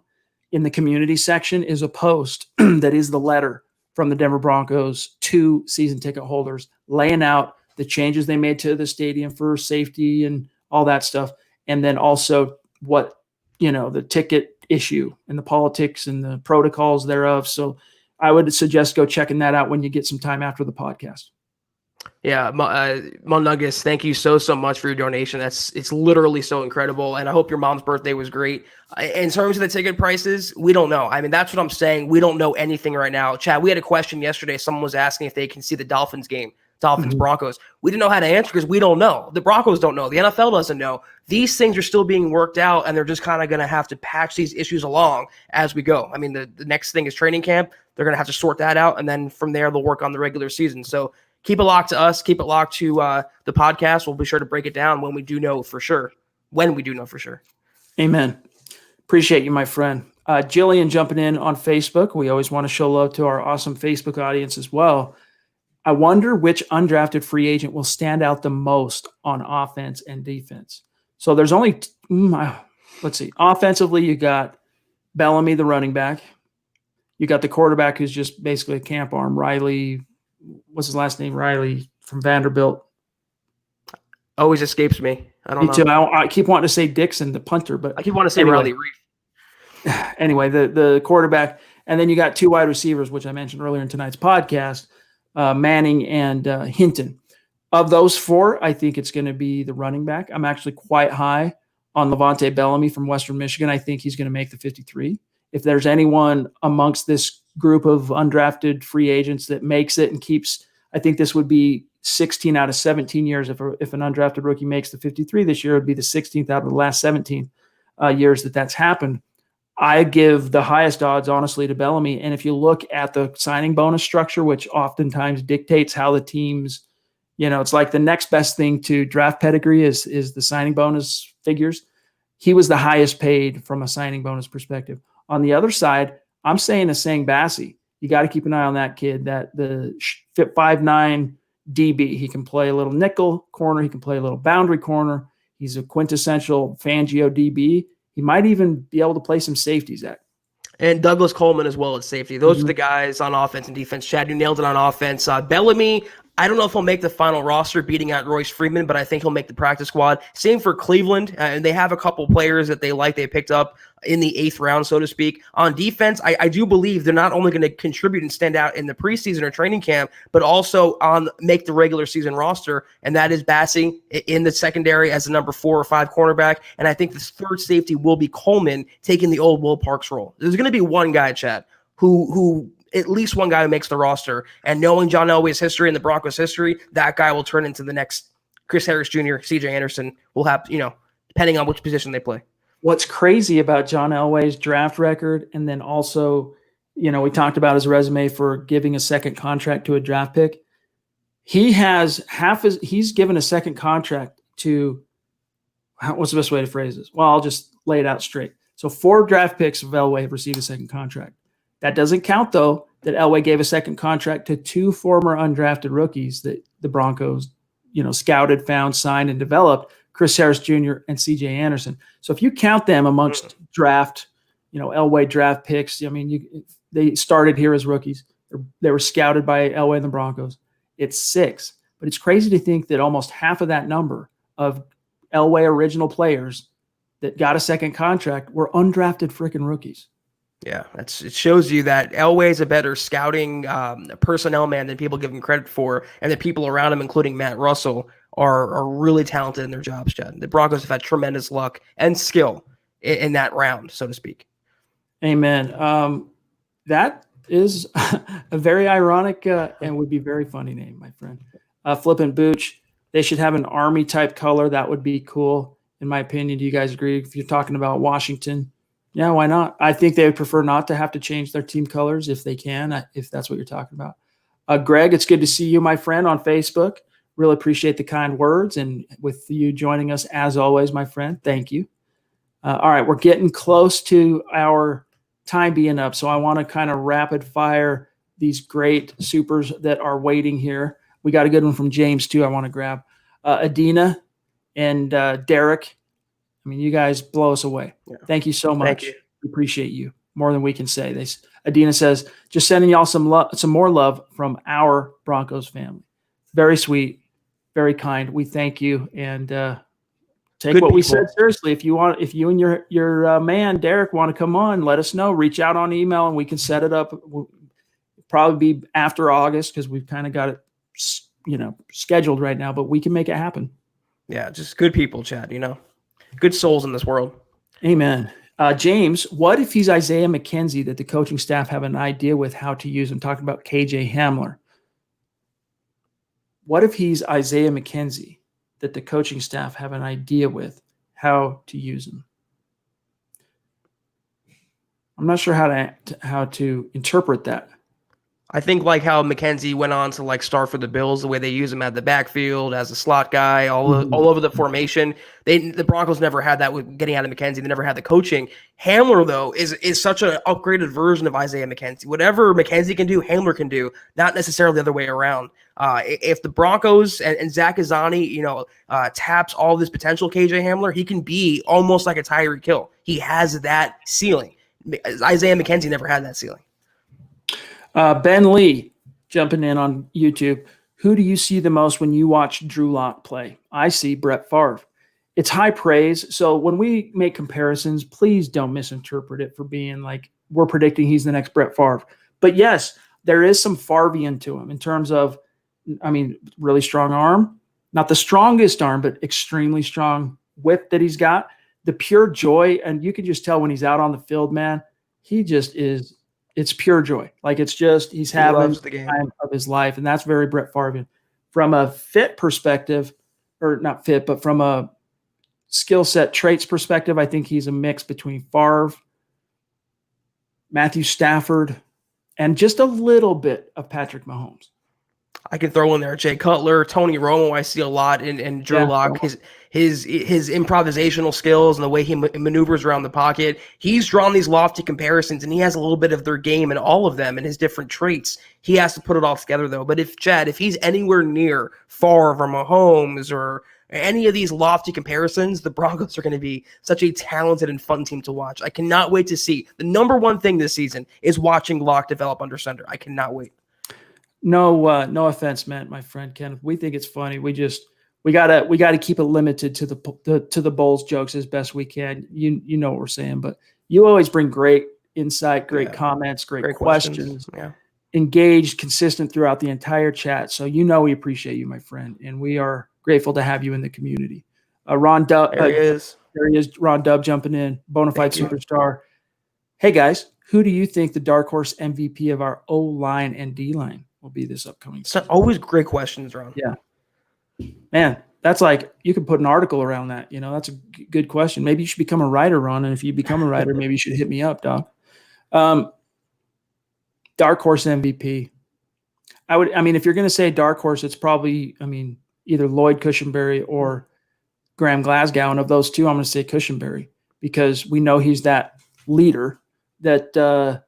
in the community section is a post that is the letter from the Denver Broncos to season ticket holders, laying out the changes they made to the stadium for safety and all that stuff. And then also what, the ticket issue and the politics and the protocols thereof. So I would suggest go checking that out when you get some time after the podcast. Yeah, Mundungus, thank you so much for your donation. It's literally so incredible, and I hope your mom's birthday was great. In terms of the ticket prices, we don't know. I mean, that's what I'm saying. We don't know anything right now. Chad, we had a question yesterday. Someone was asking if they can see the Dolphins game, Broncos. We didn't know how to answer because we don't know. The Broncos don't know. The NFL doesn't know. These things are still being worked out, and they're just kind of going to have to patch these issues along as we go. I mean, the next thing is training camp. They're going to have to sort that out, and then from there, they'll work on the regular season. So keep it locked to us. Keep it locked to the podcast. We'll be sure to break it down when we do know for sure. Amen. Appreciate you, my friend. Jillian jumping in on Facebook. We always want to show love to our awesome Facebook audience as well. I wonder which undrafted free agent will stand out the most on offense and defense. So there's only, let's see. Offensively, you got Bellamy, the running back. You got the quarterback who's just basically a camp arm, Riley. What's his last name? Riley from Vanderbilt. Always escapes me. I don't know. Me too. I keep wanting to say Dixon, the punter, but I keep wanting to say Riley Reef. Anyway, the quarterback, and then you got two wide receivers, which I mentioned earlier in tonight's podcast, Manning and Hinton. Of those four, I think it's going to be the running back. I'm actually quite high on Levante Bellamy from Western Michigan. I think he's going to make the 53. If there's anyone amongst this group of undrafted free agents that makes it and keeps, I think this would be 16 out of 17 years. If an undrafted rookie makes the 53 this year, it would be the 16th out of the last 17 years that's happened. I give the highest odds, honestly, to Bellamy. And if you look at the signing bonus structure, which oftentimes dictates how the teams, it's like the next best thing to draft pedigree is the signing bonus figures. He was the highest paid from a signing bonus perspective. On the other side, I'm saying Asang Bassi. You got to keep an eye on that kid, that the 5'9" DB. He can play a little nickel corner. He can play a little boundary corner. He's a quintessential Fangio DB. He might even be able to play some safeties, Zach. And Douglas Coleman as well at safety. Those are the guys on offense and defense. Chad, you nailed it on offense. Bellamy, I don't know if he'll make the final roster beating out Royce Freeman, but I think he'll make the practice squad. Same for Cleveland. And they have a couple players that they picked up in the 8th round, so to speak. On defense, I do believe they're not only going to contribute and stand out in the preseason or training camp, but also make the regular season roster. And that is Bassi in the secondary as the number 4 or 5 cornerback. And I think the third safety will be Coleman taking the old Will Parks role. There's going to be one guy, Chad, who at least one guy who makes the roster. And knowing John Elway's history and the Broncos' history, that guy will turn into the next Chris Harris Jr., CJ Anderson. Will have, depending on which position they play. What's crazy about John Elway's draft record, and then also, we talked about his resume for giving a second contract to a draft pick. He's given a second contract to, what's the best way to phrase this? Well, I'll just lay it out straight. So 4 draft picks of Elway have received a second contract. That doesn't count, though, that Elway gave a second contract to 2 former undrafted rookies that the Broncos, scouted, found, signed, and developed, Chris Harris Jr. and CJ Anderson. So if you count them amongst draft, Elway draft picks, they started here as rookies. They were scouted by Elway and the Broncos. It's 6. But it's crazy to think that almost half of that number of Elway original players that got a second contract were undrafted freaking rookies. Yeah, it shows you that Elway is a better scouting personnel man than people give him credit for, and the people around him, including Matt Russell, are really talented in their jobs, Chad. The Broncos have had tremendous luck and skill in that round, so to speak. Amen. That is a very ironic and would be very funny name, my friend. Flippin' Booch. They should have an Army type color. That would be cool, in my opinion. Do you guys agree? If you're talking about Washington, yeah, why not? I think they would prefer not to have to change their team colors if they can, if that's what you're talking about. Greg, it's good to see you, my friend, on Facebook. Really appreciate the kind words, and with you joining us as always, my friend. Thank you. All right, we're getting close to our time being up, so I want to kind of rapid fire these great supers that are waiting here. We got a good one from James too. I want to grab Adina and Derek. I mean, you guys blow us away. Yeah. Thank you so much. Thank you. We appreciate you more than we can say. Adina says, just sending y'all some more love from our Broncos family. Very sweet, very kind. We thank you, and take Good what people. We said seriously. If you and your man Derek want to come on, let us know. Reach out on email, and we can set it up. We'll probably be after August because we've kind of got it, scheduled right now. But we can make it happen. Yeah, just good people, Chad. Good souls in this world. Amen. James, what if he's Isaiah McKenzie that the coaching staff have an idea with how to use? I'm talking about KJ Hamler. What if he's Isaiah McKenzie that the coaching staff have an idea with how to use him? I'm not sure how to interpret that. I think like how McKenzie went on to start for the Bills, the way they use him at the backfield as a slot guy, all over the formation. The Broncos never had that with getting out of McKenzie. They never had the coaching. Hamler, though, is such an upgraded version of Isaiah McKenzie. Whatever McKenzie can do, Hamler can do, not necessarily the other way around. If the Broncos and Zach Izzani, taps all this potential KJ Hamler, he can be almost like a Tyreek Hill. He has that ceiling. Isaiah McKenzie never had that ceiling. Ben Lee jumping in on YouTube. Who do you see the most when you watch Drew Lock play? I see Brett Favre. It's high praise. So when we make comparisons, please don't misinterpret it for being like we're predicting he's the next Brett Favre. But yes, there is some Favrean to him in terms of, really strong arm. Not the strongest arm, but extremely strong whip that he's got. The pure joy, and you can just tell when he's out on the field, man, he just is. It's pure joy. He's having the time of his life. And that's very Brett Favre. From a fit perspective, or not fit, but from a skill set traits perspective, I think he's a mix between Favre, Matthew Stafford, and just a little bit of Patrick Mahomes. I can throw in there Jay Cutler, Tony Romo. I see a lot in Drew Lock. His improvisational skills and the way he maneuvers around the pocket. He's drawn these lofty comparisons, and he has a little bit of their game in all of them and his different traits. He has to put it all together, though. But if he's anywhere near Favre or Mahomes or any of these lofty comparisons, the Broncos are going to be such a talented and fun team to watch. I cannot wait to see. The number one thing this season is watching Lock develop under center. I cannot wait. No offense meant, my friend Kenneth. We think it's funny. We gotta keep it limited to the Bulls jokes as best we can. You know what we're saying, but you always bring great insight, great comments, great questions. Yeah. Engaged, consistent throughout the entire chat. So we appreciate you, my friend, and we are grateful to have you in the community. Ron Dub, there he is. Ron Dub jumping in, bona fide superstar. Hey guys, who do you think the dark horse MVP of our O line and D line will be this upcoming season? Always great questions, Ron. Yeah. Man, that's you could put an article around that. That's a good question. Maybe you should become a writer, Ron. And if you become a writer, maybe you should hit me up, dog. Dark horse MVP. If you're going to say dark horse, it's probably, either Lloyd Cushenberry or Graham Glasgow. And of those two, I'm going to say Cushenberry because we know he's that leader that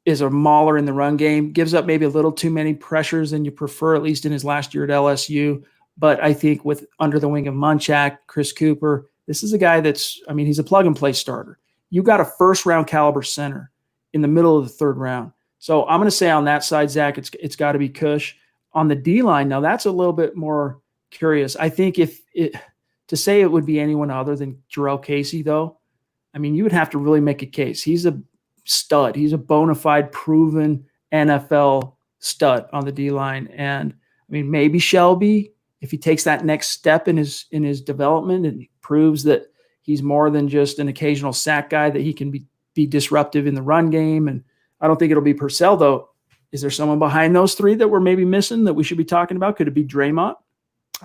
is a mauler in the run game, gives up maybe a little too many pressures than you prefer, at least in his last year at LSU. But I think with under the wing of Munchak, Chris Cooper, this is a guy that's, he's a plug-and-play starter. You got a first-round caliber center in the middle of the third round. So I'm going to say on that side, Zach, it's got to be Cush. On the D-line, now that's a little bit more curious. I think to say it would be anyone other than Jarrell Casey, though, you would have to really make a case. He's a stud. He's a bona fide, proven NFL stud on the D-line. And, maybe Shelby, if he takes that next step in his development and proves that he's more than just an occasional sack guy, that he can be disruptive in the run game. And I don't think it'll be Purcell, though. Is there someone behind those three that we're maybe missing that we should be talking about? Could it be Draymond?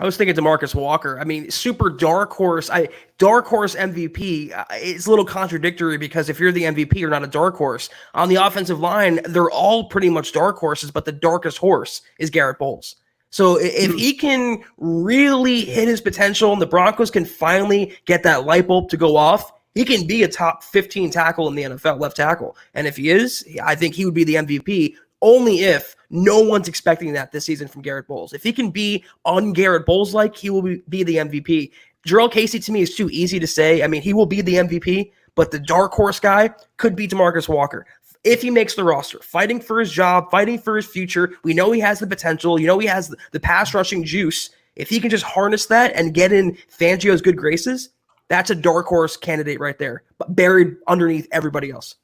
I was thinking DeMarcus Walker. I mean, super dark horse. Dark horse MVP. It's a little contradictory because if you're the MVP, you're not a dark horse. On the offensive line, they're all pretty much dark horses, but the darkest horse is Garrett Bowles. So if he can really hit his potential and the Broncos can finally get that light bulb to go off, he can be a top 15 tackle in the NFL, left tackle. And if he is, I think he would be the MVP. Only if no one's expecting that this season from Garrett Bowles. If he can be un-Garrett Bowles-like, he will be the MVP. Jarrell Casey, to me, is too easy to say. I mean, he will be the MVP, but the dark horse guy could be DeMarcus Walker. If he makes the roster, fighting for his job, fighting for his future, we know he has the potential. You know he has the pass rushing juice. If he can just harness that and get in Fangio's good graces, that's a dark horse candidate right there, but buried underneath everybody else.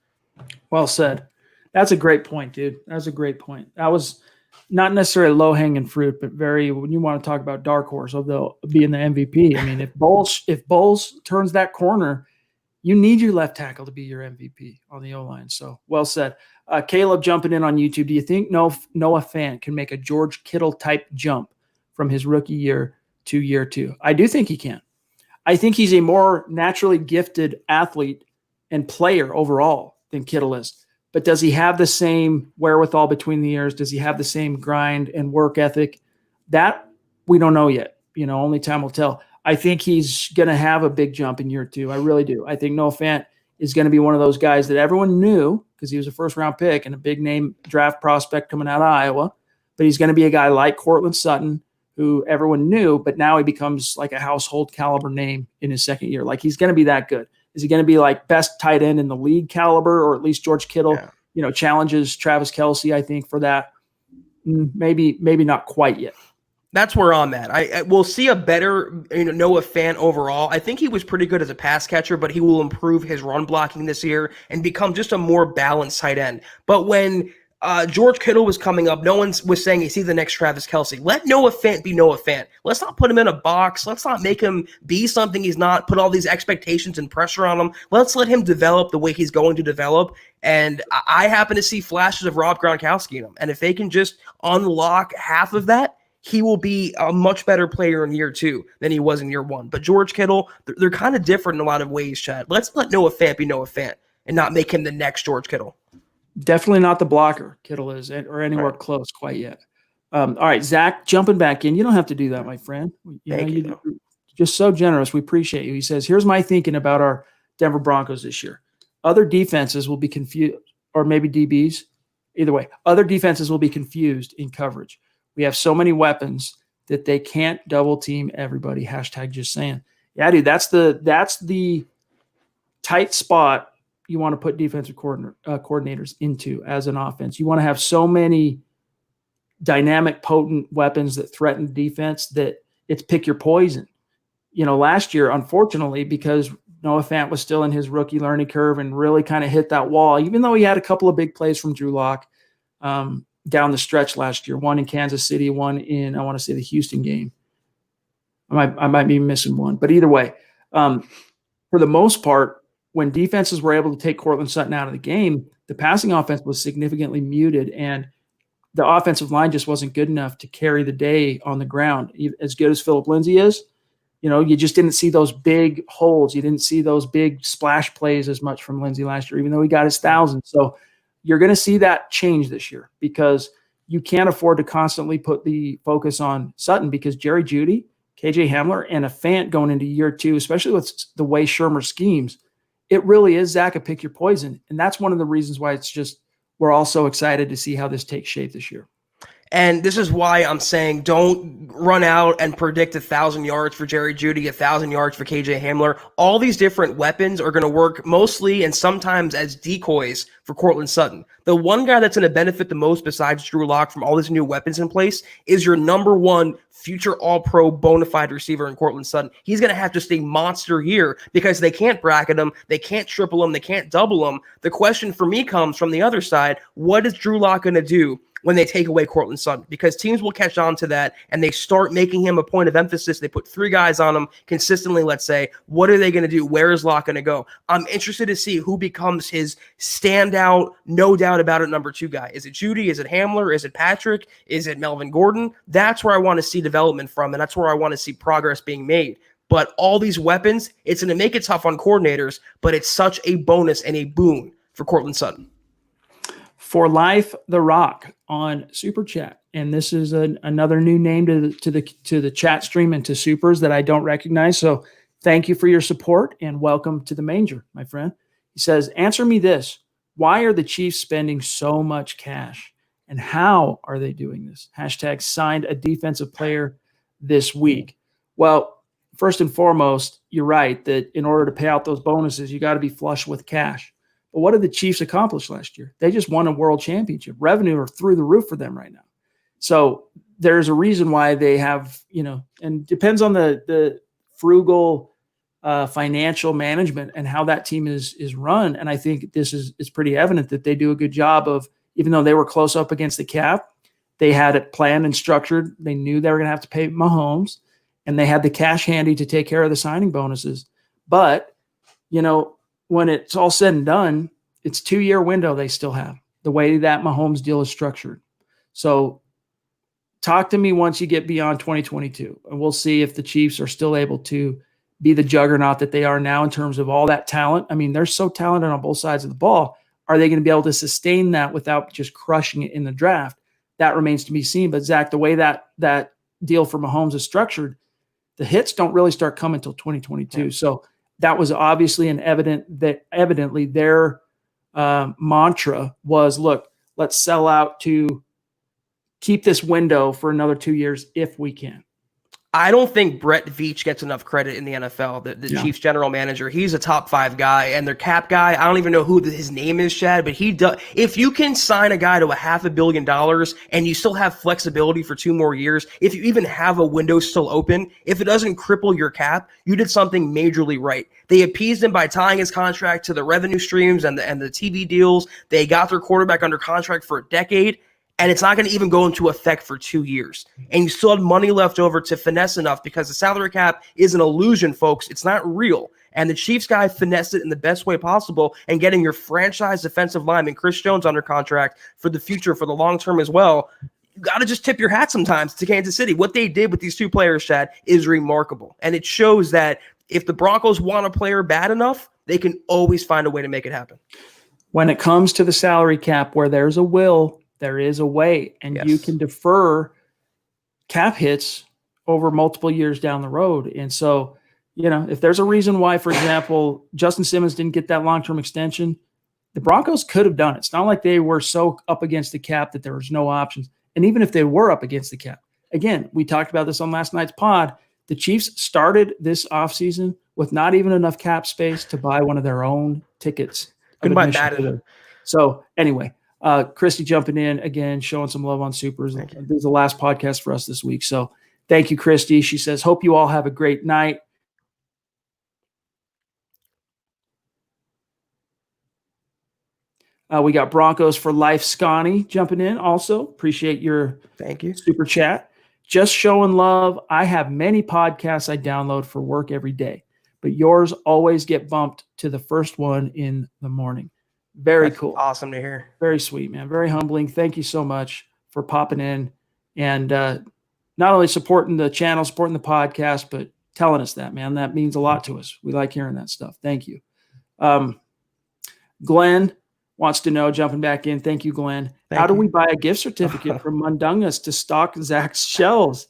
Well said. That's a great point, dude. That's a great point. That was not necessarily low-hanging fruit, but when you want to talk about dark horse, although being the MVP. I mean, if Bowles turns that corner, you need your left tackle to be your MVP on the O-line. So well said. Caleb jumping in on YouTube. Do you think Noah Fant can make a George Kittle type jump from his rookie year to year 2? I do think he can. I think he's a more naturally gifted athlete and player overall than Kittle is. But does he have the same wherewithal between the ears? Does he have the same grind and work ethic? That we don't know yet. Only time will tell. I think he's going to have a big jump in year 2. I really do. I think Noah Fant is going to be one of those guys that everyone knew because he was a first-round pick and a big-name draft prospect coming out of Iowa. But he's going to be a guy like Courtland Sutton, who everyone knew, but now he becomes like a household caliber name in his second year. Like he's going to be that good. Is he going to be like best tight end in the league caliber, or at least George Kittle, challenges Travis Kelce, I think, for that? Maybe not quite yet. That's where I'm at. I will see a better Noah Fant overall. I think he was pretty good as a pass catcher, but he will improve his run blocking this year and become just a more balanced tight end. But when George Kittle was coming up, no one was saying, is he the next Travis Kelce? Let Noah Fant be Noah Fant. Let's not put him in a box. Let's not make him be something he's not, put all these expectations and pressure on him. Let's let him develop the way he's going to develop. And I happen to see flashes of Rob Gronkowski in him. And if they can just unlock half of that, he will be a much better player in year 2 than he was in year 1. But George Kittle, they're kind of different in a lot of ways, Chad. Let's let Noah Fant be Noah Fant and not make him the next George Kittle. Definitely not the blocker Kittle is, or anywhere close quite yet. All right, Zach, jumping back in. You don't have to do that, my friend. Thank you. You're just so generous. We appreciate you. He says, here's my thinking about our Denver Broncos this year. Other defenses will be confused, or maybe DBs. Either way, other defenses will be confused in coverage. We have so many weapons that they can't double team everybody. # just saying. Yeah, dude, that's the tight spot you want to put defensive coordinators into as an offense. You want to have so many dynamic, potent weapons that threaten defense that it's pick your poison. Last year, unfortunately, because Noah Fant was still in his rookie learning curve and really kind of hit that wall, even though he had a couple of big plays from Drew Lock down the stretch last year, one in Kansas City, one in, I want to say, the Houston game. I might be missing one. But either way, for the most part, when defenses were able to take Courtland Sutton out of the game, the passing offense was significantly muted, and the offensive line just wasn't good enough to carry the day on the ground. As good as Phillip Lindsay is, you just didn't see those big holes. You didn't see those big splash plays as much from Lindsay last year, even though he got his 1,000. So you're going to see that change this year because you can't afford to constantly put the focus on Sutton because Jerry Jeudy, KJ Hamler, and a Fant going into year 2, especially with the way Shurmur schemes, it really is, Zach, a pick your poison. And that's one of the reasons why we're all so excited to see how this takes shape this year. And this is why I'm saying don't run out and predict 1,000 yards for Jerry Jeudy, 1,000 yards for KJ Hamler. All these different weapons are going to work mostly and sometimes as decoys for Courtland Sutton. The one guy that's going to benefit the most besides Drew Lock from all these new weapons in place is your number 1 future all-pro bona fide receiver in Courtland Sutton. He's going to have just a monster year because they can't bracket him, they can't triple him, they can't double him. The question for me comes from the other side. What is Drew Lock going to do when they take away Courtland Sutton, because teams will catch on to that and they start making him a point of emphasis. They put 3 guys on him consistently, let's say. What are they going to do? Where is Locke going to go? I'm interested to see who becomes his standout, no doubt about it, number 2 guy. Is it Judy? Is it Hamler? Is it Patrick? Is it Melvin Gordon? That's where I want to see development from, and that's where I want to see progress being made. But all these weapons, it's going to make it tough on coordinators, but it's such a bonus and a boon for Courtland Sutton. For Life the Rock on Super Chat, and this is another new name to the chat stream and to Supers that I don't recognize. So thank you for your support and welcome to the manger, my friend. He says, answer me this: why are the Chiefs spending so much cash, and how are they doing this? # signed a defensive player this week. Well, first and foremost, you're right that in order to pay out those bonuses, you got to be flush with cash. But what did the Chiefs accomplish last year? They just won a world championship. Revenue are through the roof for them right now. So there's a reason why they have, and depends on the frugal financial management and how that team is run. And I think it's pretty evident that they do a good job of, even though they were close up against the cap, they had it planned and structured. They knew they were going to have to pay Mahomes, and they had the cash handy to take care of the signing bonuses. But, when it's all said and done, it's 2-year window they still have, the way that Mahomes deal is structured. So talk to me once you get beyond 2022, and we'll see if the Chiefs are still able to be the juggernaut that they are now in terms of all that talent. I mean, they're so talented on both sides of the ball. Are they going to be able to sustain that without just crushing it in the draft? That remains to be seen. But Zach, the way that deal for Mahomes is structured, the hits don't really start coming until 2022. So that was obviously evidently their mantra was, look, let's sell out to keep this window for another 2 years if we can. I don't think Brett Veach gets enough credit in the NFL, the Chiefs general manager. He's a top 5 guy, and their cap guy, I don't even know who his name is, Chad, but he does. If you can sign a guy to $500 million and you still have flexibility for 2 more years, if you even have a window still open, if it doesn't cripple your cap, you did something majorly right. They appeased him by tying his contract to the revenue streams and the TV deals. They got their quarterback under contract for a decade. And it's not going to even go into effect for 2 years. And you still have money left over to finesse enough, because the salary cap is an illusion, folks. It's not real. And the Chiefs guy finessed it in the best way possible, and getting your franchise defensive lineman, Chris Jones, under contract for the future, for the long term as well. You got to just tip your hat sometimes to Kansas City. What they did with these 2 players, Chad, is remarkable. And it shows that if the Broncos want a player bad enough, they can always find a way to make it happen. When it comes to the salary cap, where there's a will, there is a way, and you can defer cap hits over multiple years down the road. And so, if there's a reason why, for example, Justin Simmons didn't get that long-term extension, the Broncos could have done it. It's not like they were so up against the cap that there was no options. And even if they were up against the cap, again, we talked about this on last night's pod, the Chiefs started this offseason with not even enough cap space to buy one of their own tickets. Couldn't buy Madden. So anyway, Christy jumping in again, showing some love on Supers. This is the last podcast for us this week. So thank you, Christy. She says, hope you all have a great night. We got Broncos for Life Scotty jumping in also. Appreciate your super chat. Just showing love. I have many podcasts I download for work every day, but yours always get bumped to the first one in the morning. That's cool. Awesome to hear. Very sweet, man. Very humbling. Thank you so much for popping in and not only supporting the channel, supporting the podcast, but telling us that, man. That means a lot to us. We like hearing that stuff. Thank you. Glenn wants to know, jumping back in. Thank you, Glenn. How do we buy a gift certificate from Mundungus to stock Zach's shelves?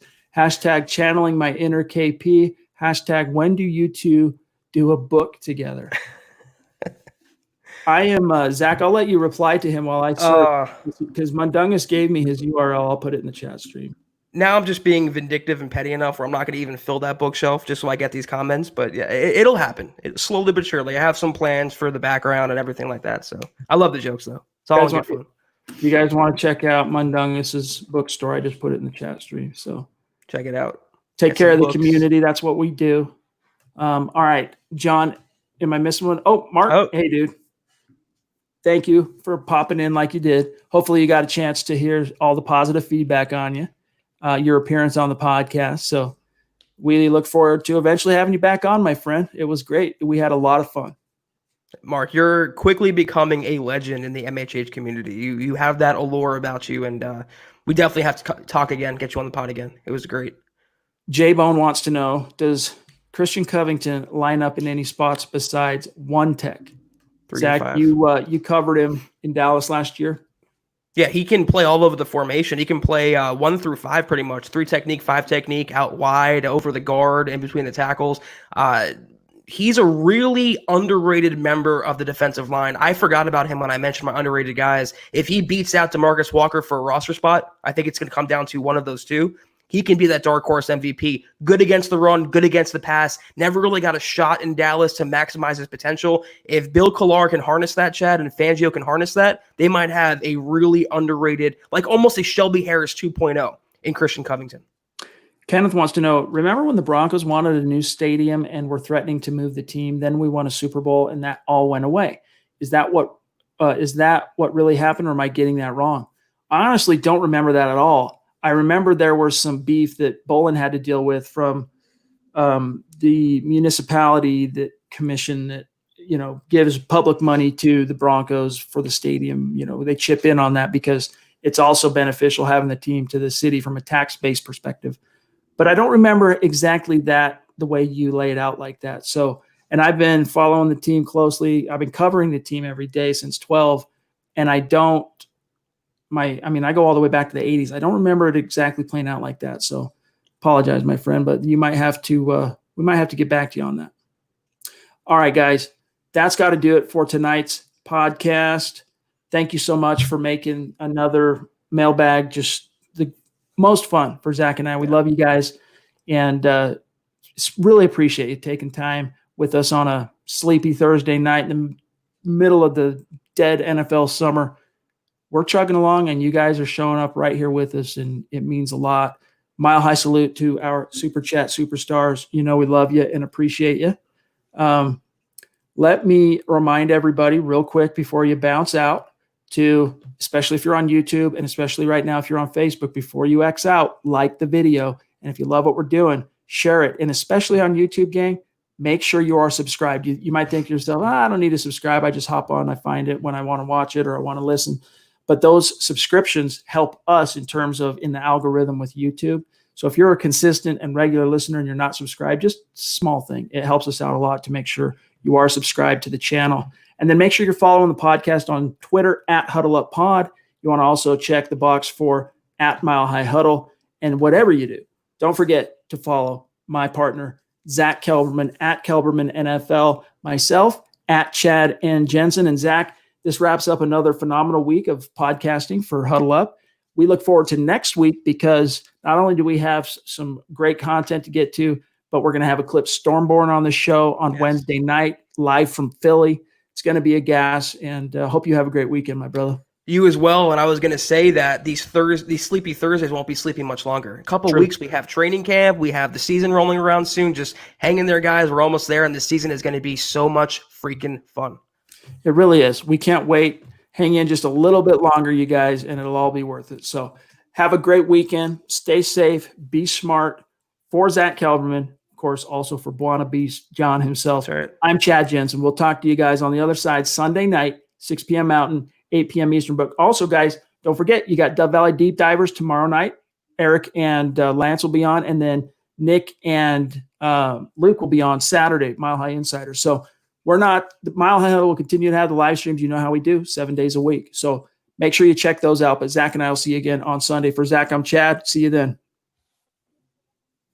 # channeling my inner KP. # when do you 2 do a book together? I am Zach. I'll let you reply to him while I search, because Mundungus gave me his URL. I'll put it in the chat stream. Now I'm just being vindictive and petty enough where I'm not going to even fill that bookshelf just so I get these comments. But yeah, it'll happen. Slowly but surely. I have some plans for the background and everything like that. So I love the jokes, though. It's all good fun. If you guys want to check out Mundungus's bookstore, I just put it in the chat stream. So check it out. Take care of the community. That's what we do. All right, John, am I missing one? Oh, Mark. Oh. Hey, dude. thank you for popping in like you did. Hopefully you got a chance to hear all the positive feedback on you, your appearance on the podcast. So we look forward to eventually having you back on, my friend. It was great. We had a lot of fun. Mark, you're quickly becoming a legend in the MHH community. You have that allure about you, and we definitely have to talk again, get you on the pod again. It was great. J-Bone wants to know, does Christian Covington line up in any spots besides one tech? 3 Zach, and 5. you covered him in Dallas last year. Yeah, he can play all over the formation. He can play 1 through 5 pretty much. 3 technique, 5 technique, out wide, over the guard, in between the tackles. He's a really underrated member of the defensive line. I forgot about him when I mentioned my underrated guys. If he beats out DeMarcus Walker for a roster spot, I think it's going to come down to one of those two. He can be that dark horse MVP. Good against the run, good against the pass. Never really got a shot in Dallas to maximize his potential. If Bill Collar can harness that, Chad, and Fangio can harness that, they might have a really underrated, like almost a Shelby Harris 2.0 in Christian Covington. Kenneth wants to know, remember when the Broncos wanted a new stadium and were threatening to move the team? Then we won a Super Bowl and that all went away. Is that what really happened, or am I getting that wrong? I honestly don't remember that at all. I remember there was some beef that Bolin had to deal with from the municipality, that commission that, gives public money to the Broncos for the stadium. They chip in on that because it's also beneficial having the team to the city from a tax-based perspective. But I don't remember exactly that the way you lay it out like that. So, and I've been following the team closely. I've been covering the team every day since 12, and I go all the way back to the 80s. I don't remember it exactly playing out like that. So apologize, my friend, but we might have to get back to you on that. All right, guys, that's got to do it for tonight's podcast. Thank you so much for making another mailbag just the most fun for Zach and I. We love you guys, and really appreciate you taking time with us on a sleepy Thursday night in the middle of the dead NFL summer. We're chugging along, and you guys are showing up right here with us, and it means a lot. Mile high salute to our Super Chat superstars. We love you and appreciate you. Let me remind everybody real quick before you bounce out to, especially if you're on YouTube and especially right now if you're on Facebook, before you X out, like the video. And if you love what we're doing, share it. And especially on YouTube, gang, make sure you are subscribed. You might think to yourself, I don't need to subscribe. I just hop on, I find it when I want to watch it or I want to listen. But those subscriptions help us in terms of in the algorithm with YouTube. So if you're a consistent and regular listener and you're not subscribed, just small thing. It helps us out a lot to make sure you are subscribed to the channel. And then make sure you're following the podcast on Twitter at HuddleUpPod. You want to also check the box for at Mile High Huddle. And whatever you do, don't forget to follow my partner, Zack Kelberman at Kelberman NFL, myself at Chad and Jensen. And Zach, this wraps up another phenomenal week of podcasting for Huddle Up. We look forward to next week because not only do we have some great content to get to, but we're going to have Eclipse Stormborn on the show on Wednesday night, live from Philly. It's going to be a gas, and hope you have a great weekend, my brother. You as well. And I was going to say that these sleepy Thursdays won't be sleeping much longer. A couple weeks, we have training camp. We have the season rolling around soon. Just hang in there, guys. We're almost there, and the season is going to be so much freaking fun. It really is. We can't wait. Hang in just a little bit longer, you guys, and it'll all be worth it. So have a great weekend. Stay safe. Be smart. For Zack Kelberman, of course, also for Buona Beast, John himself. Right. I'm Chad Jensen. We'll talk to you guys on the other side Sunday night, 6 p.m. Mountain, 8 p.m. Eastern. But also, guys, don't forget, you got Dove Valley Deep Divers tomorrow night. Eric and Lance will be on, and then Nick and Luke will be on Saturday, Mile High Insider. So the Mile High Huddle will continue to have the live streams. You know how we do, 7 days a week. So make sure you check those out. But Zach and I will see you again on Sunday. For Zach, I'm Chad. See you then.